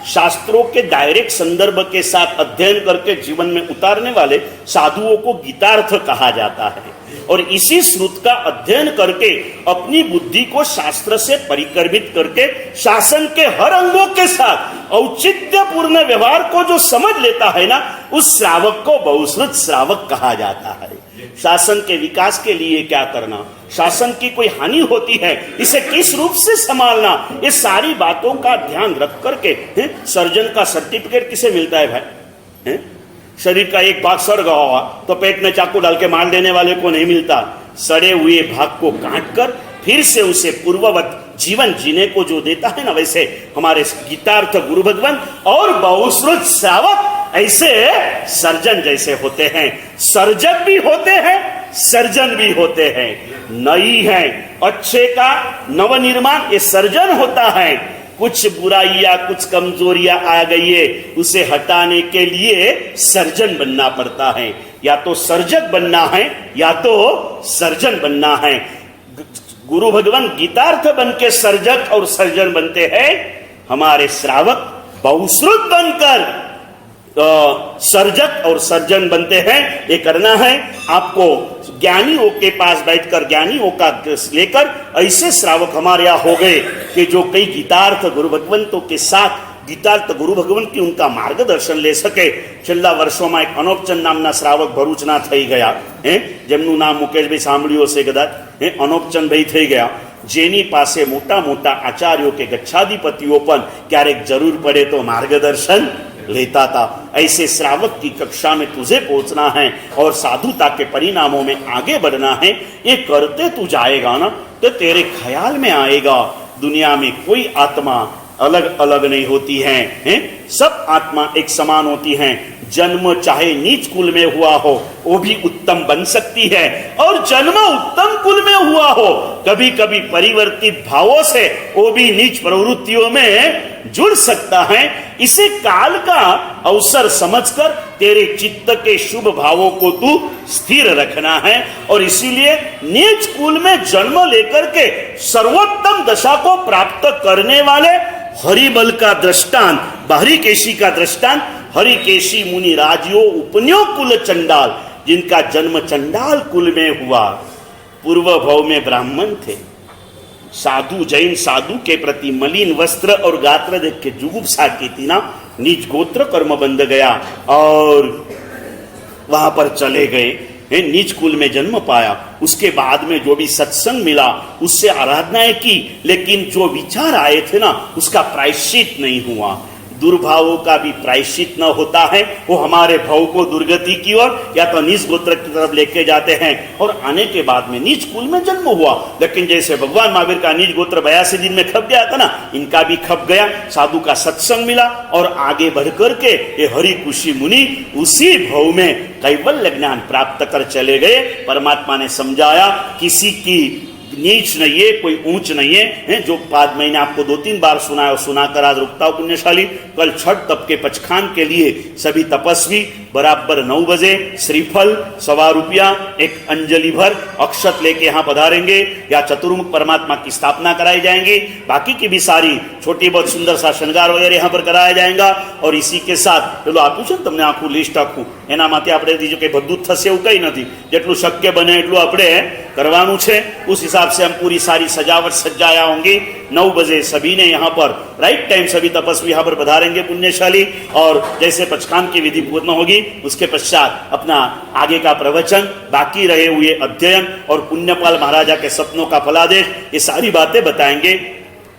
शास्त्रों के डायरेक्ट संदर्भ के साथ अध्ययन करके जीवन में उतारने वाले साधुओं को गीतार्थ कहा जाता है। और इसी श्रुत का अध्ययन करके अपनी बुद्धि को शास्त्र से परिक्रमित करके शासन के हर अंगों के साथ औचित्यपूर्ण व्यवहार को जो समझ लेता है ना, उस श्रावक को बहुश्रुत श्रावक कहा जाता है। शासन के विकास के लिए क्या करना, शासन की कोई हानि होती है इसे किस रूप से संभालना, ये सारी बातों का ध्यान रख करके सर्जन का सर्टिफिकेट किसे मिलता है भाई? शरीर का एक भाग सड़ गया हुआ तो पेट में चाकू डाल के मार देने वाले को नहीं मिलता। सड़े हुए भाग को काट कर फिर से उसे पूर्ववत जीवन जीने को जो देता है ना, वैसे हमारे गीतार्थ गुरु भगवान और बहुश्रुत श्रावक ऐसे सर्जन जैसे होते हैं। सर्जक भी होते हैं, सर्जन भी होते हैं। नई है अच्छे का नवनिर्माण ये सर्जन होता है। कुछ बुराइयां कुछ कमजोरियां आ गई है, उसे हटाने के लिए सर्जन बनना पड़ता है। या तो सर्जक बनना है या तो सर्जन बनना है। गुरु भगवान गीतार्थ बन के सर्जक और सर्जन बनते हैं, हमारे श्रावक बहुश्रुत बनकर सर्जक और सर्जन बनते हैं। ये करना है आपको ज्ञानियों के पास बैठकर ज्ञानियों का लेकर ऐसे श्रावक हमारे यहाँ हो गए कि जो कई गीतार्थ गुरु भगवंतों के साथ गीतार्थ गुरु भगवंत की उनका मार्गदर्शन ले सके। છેલ્લા વર્ષોમાં એક અનોપચંદ નામના શ્રાવક ભરૂચના થઈ ગયા, જેમનું નામ મુકેશભાઈ સાંભળ્યું હશે કદાચ, અનોપચંદ ભાઈ થઈ ગયા, જેની પાસે મોટા મોટા આચાર્યો કે ગચ્છાધિપતિઓ પણ ક્યારેક જરૂર પડે તો માર્ગદર્શન लेता था। ऐसे श्रावक की कक्षा में तुझे पहुंचना है और साधुता के परिणामों में आगे बढ़ना है। ये करते तू जाएगा ना तो तेरे ख्याल में आएगा दुनिया में कोई आत्मा अलग अलग नहीं होती है, सब आत्मा एक समान होती हैं। जन्म चाहे नीच कुल में हुआ हो वो भी उत्तम बन सकती है, और जन्म उत्तम कुल में हुआ हो कभी कभी परिवर्तित भावों से वो भी नीच प्रवृत्तियों में जुड़ सकता है। इसे काल का अवसर समझकर तेरे चित्त के शुभ भावों को तू स्थिर रखना है, और इसीलिए नीच कुल में जन्म लेकर के सर्वोत्तम दशा को प्राप्त करने वाले हरिबल का दृष्टांत, हरिकेशी का दृष्टांत, हरिकेशी मुनि राजियो उपन्यो कुल चंडाल, जिनका जन्म चंडाल कुल में हुआ, पूर्व भव में ब्राह्मण थे, साधु जैन साधु के प्रति मलिन वस्त्र और गात्र देख के जुगुप्सा की थी ना, नीच गोत्र कर्म बंध गया और वहां पर चले गए, नीच कुल में जन्म पाया। उसके बाद में जो भी सत्संग मिला उससे आराधनाएं की, लेकिन जो विचार आए थे ना उसका प्रायश्चित नहीं हुआ। दुर्भावों का भी प्रायश्चित न होता है, वो हमारे भाव को दुर्गति की ओर या तो नीच गोत्र की तरफ लेके जाते हैं, और आने के बाद में नीच कुल में जन्म हुआ। लेकिन जैसे भगवान महावीर का नीच गोत्र 82 दिन में खप गया था ना, इनका भी खप गया। साधु का सत्संग मिला और आगे बढ़ करके ये हरिकुशी मुनि उसी भाव में कैवल्य ज्ञान प्राप्त कर चले गए। परमात्मा ने समझाया किसी की नीच नहीं है, कोई ऊंच नहीं है, जो बात मैंने आपको 2-3 बार सुनाया और सुनाकर आज रुकता हूं पुण्यशाली। कल छठ तप के पचखान के लिए सभी तपस्वी बराबर 9 बजे श्रीफल ₹1.25 एक अंजलि भर अक्षत लेके यहाँ पधारेंगे, या चतुर्मुख परमात्मा की स्थापना कराई जाएंगी। बाकी की भी सारी छोटी बहुत सुंदर सा श्रृंगार वगैरह यहाँ पर कराया जाएगा। और इसी के साथ પેલું આપ્યું છે ને તમને આખું લિસ્ટ આખું, એના માટે આપણે બીજું કંઈ બધું જ થશે એવું કંઈ નથી, જેટલું શક્ય બને એટલું આપણે करवानु छे। उस हिसाब से हम पूरी सारी सजावट सजाया होंगी। 9 बजे सभी ने यहाँ पर राइट टाइम सभी तपस्वी यहाँ पर पधारेंगे पुण्यशाली, और जैसे पचखान की विधि पूर्ण होगी उसके पश्चात अपना आगे का प्रवचन, बाकी रहे हुए अध्ययन और पुण्यपाल महाराजा के सपनों का फलादेश, ये सारी बातें बताएंगे।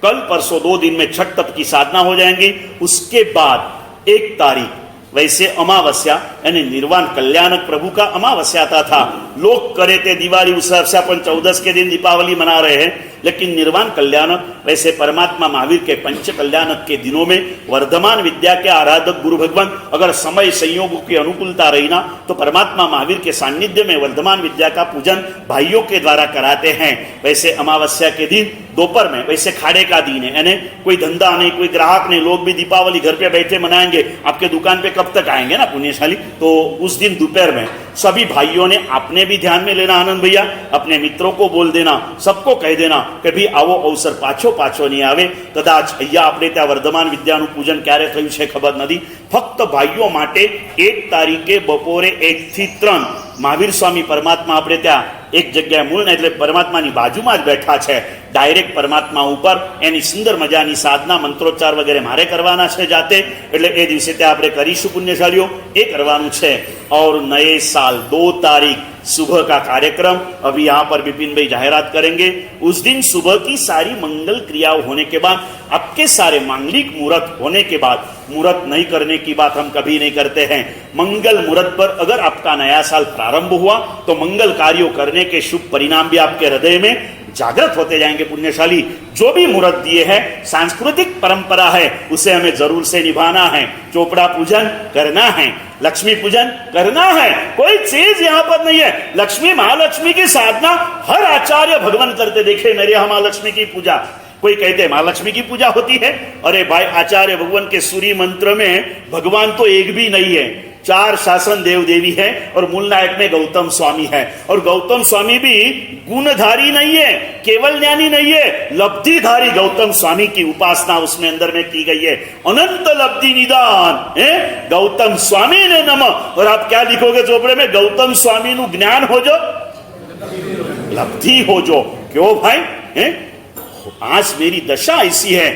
कल परसों 2 दिन में छठ तप की साधना हो जाएंगी। उसके बाद 1 तारीख वैसे अमावस्या यानी निर्वाण कल्याणक प्रभु का अमावस्या आता था। लोग करे थे दिवाली उस से अपन 14 के दिन दीपावली मना रहे हैं, लेकिन निर्वाण कल्याणक वैसे परमात्मा महावीर के पंच कल्याणक के दिनों में वर्धमान विद्या के आराधक गुरु भगवान अगर समय संयोगों की अनुकूलता रही ना तो परमात्मा महावीर के सानिध्य में वर्धमान विद्या का पूजन भाइयों के द्वारा कराते हैं। वैसे अमावस्या के दिन दोपहर में, वैसे खाड़े का दिन है, यानी कोई धंधा नहीं, कोई ग्राहक नहीं, लोग भी दीपावली घर पे बैठे मनाएंगे, आपके दुकान पे कब तक आएंगे ना पुण्यशाली। तो उस दिन दोपहर में सभी भाइयों ने आपने भी ध्यान में लेना, आनंद भैया अपने मित्रों को बोल देना, सबको कह देना कि भी आवो अवसर पाछो पाछो नहीं आवे। कदाच અહીંયા આપણે ત્યાં વર્ધમાન વિદ્યાનું પૂજન ક્યારે થયું છે ખબર નથી। ફક્ત ભાઈઓ માટે 1 તારીખે બપોરે 1 થી 3 મહાવીર સ્વામી પરમાત્મા આપણે ત્યાં એક જગ્યાએ મૂળ ને એટલે પરમાત્માની બાજુમાં જ બેઠા છે, ડાયરેક્ટ પરમાત્મા ઉપર એની સુંદર મજાની સાધના મંત્રોચ્ચાર વગેરે મારે કરવાના છે જાતે, એટલે એ દિવસે ત્યાં આપણે કરીશું પુણ્યશાળીઓ, એ કરવાનું છે। और नए साल 2 तारीख सुबह का कार्यक्रम अभी यहाँ पर विपिन भाई जाहिरात करेंगे। उस दिन सुबह की सारी मंगल क्रियाओं होने के बाद, आपके सारे मांगलिक मुहूर्त होने के बाद, मुहूर्त नहीं करने की बात हम कभी नहीं करते हैं। मंगल मुहूर्त पर अगर आपका नया साल प्रारंभ हुआ तो मंगल कार्यों करने के शुभ परिणाम भी आपके हृदय में जागृत होते जाएंगे पुण्यशाली। जो भी मुहूर्त दिए हैं सांस्कृतिक परंपरा है उसे हमें जरूर से निभाना है। चोपड़ा पूजन करना है, लक्ष्मी पूजन करना है, कोई चीज यहाँ पर नहीं है। लक्ष्मी महालक्ष्मी की साधना हर आचार्य भगवान करते देखे, मेरे महालक्ष्मी की पूजा। कोई कहते महालक्ष्मी की पूजा होती है, अरे भाई आचार्य भगवान के सूर्य मंत्र में भगवान तो एक भी नहीं है, 4 शासन देव देवी है और मूल नायक में गौतम स्वामी है। और गौतम स्वामी भी गुणधारी नहीं है, केवल ज्ञानी नहीं है, लब्धिधारी गौतम स्वामी की उपासना उसमें अंदर में की गई है। अनंत लब्धि निदान है गौतम स्वामी ने नमः। और आप क्या लिखोगे चोपड़े में? गौतम स्वामी नु ज्ञान हो जो, लब्धि हो जो। क्यों भाई है? आज मेरी दशा ऐसी है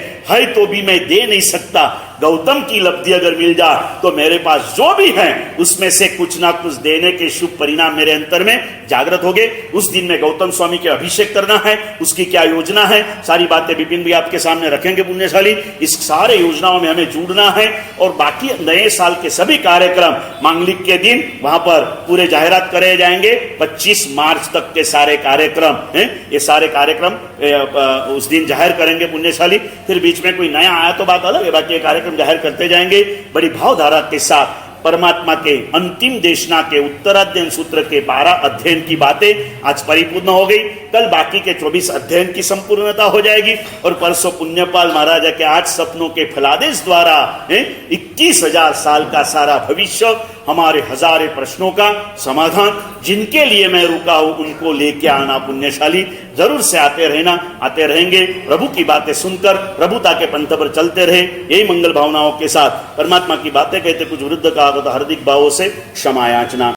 तो भी मैं दे नहीं सकता। गौतम की लब्धि अगर मिल जाए तो मेरे पास जो भी है उसमें से कुछ ना कुछ देने के शुभ परिणाम मेरे अंतर में जागृत हो गए। उस दिन में गौतम स्वामी के अभिषेक करना है, उसकी क्या योजना है, सारी बातें विपिन भी आपके सामने रखेंगे पुण्यशाली। इस सारे योजनाओं में हमें जुड़ना है। और बाकी नए साल के सभी कार्यक्रम मांगलिक के दिन वहां पर पूरे जाहिरात करे जाएंगे। 25 मार्च तक के सारे कार्यक्रम हैं, ये सारे कार्यक्रम उस दिन जाहिर करेंगे पुण्यशाली। फिर बीच में कोई नया आया तो बात अलग है, बाकी ये कार्यक्रम कार्यक्रम जाहिर करते जाएंगे। बड़ी भावधारा के साथ परमात्मा के अंतिम देशना के उत्तराध्ययन सूत्र के 12 अध्ययन की बातें आज परिपूर्ण हो गई। कल बाकी के 24 अध्ययन की संपूर्णता हो जाएगी और परसों पुण्यपाल महाराजा के 8 सपनों के फलादेश द्वारा 21,000 साल का सारा भविष्य, हमारे हजारे प्रश्नों का समाधान, जिनके लिए मैं रुका हूं उनको लेके आना पुण्यशाली। जरूर से आते रहना, आते रहेंगे। प्रभु की बातें सुनकर प्रभुता के पंथ पर चलते रहे, यही मंगल भावनाओं के साथ परमात्मा की बातें कहते कुछ वृद्ध का हार्दिक भावों से क्षमा याचना।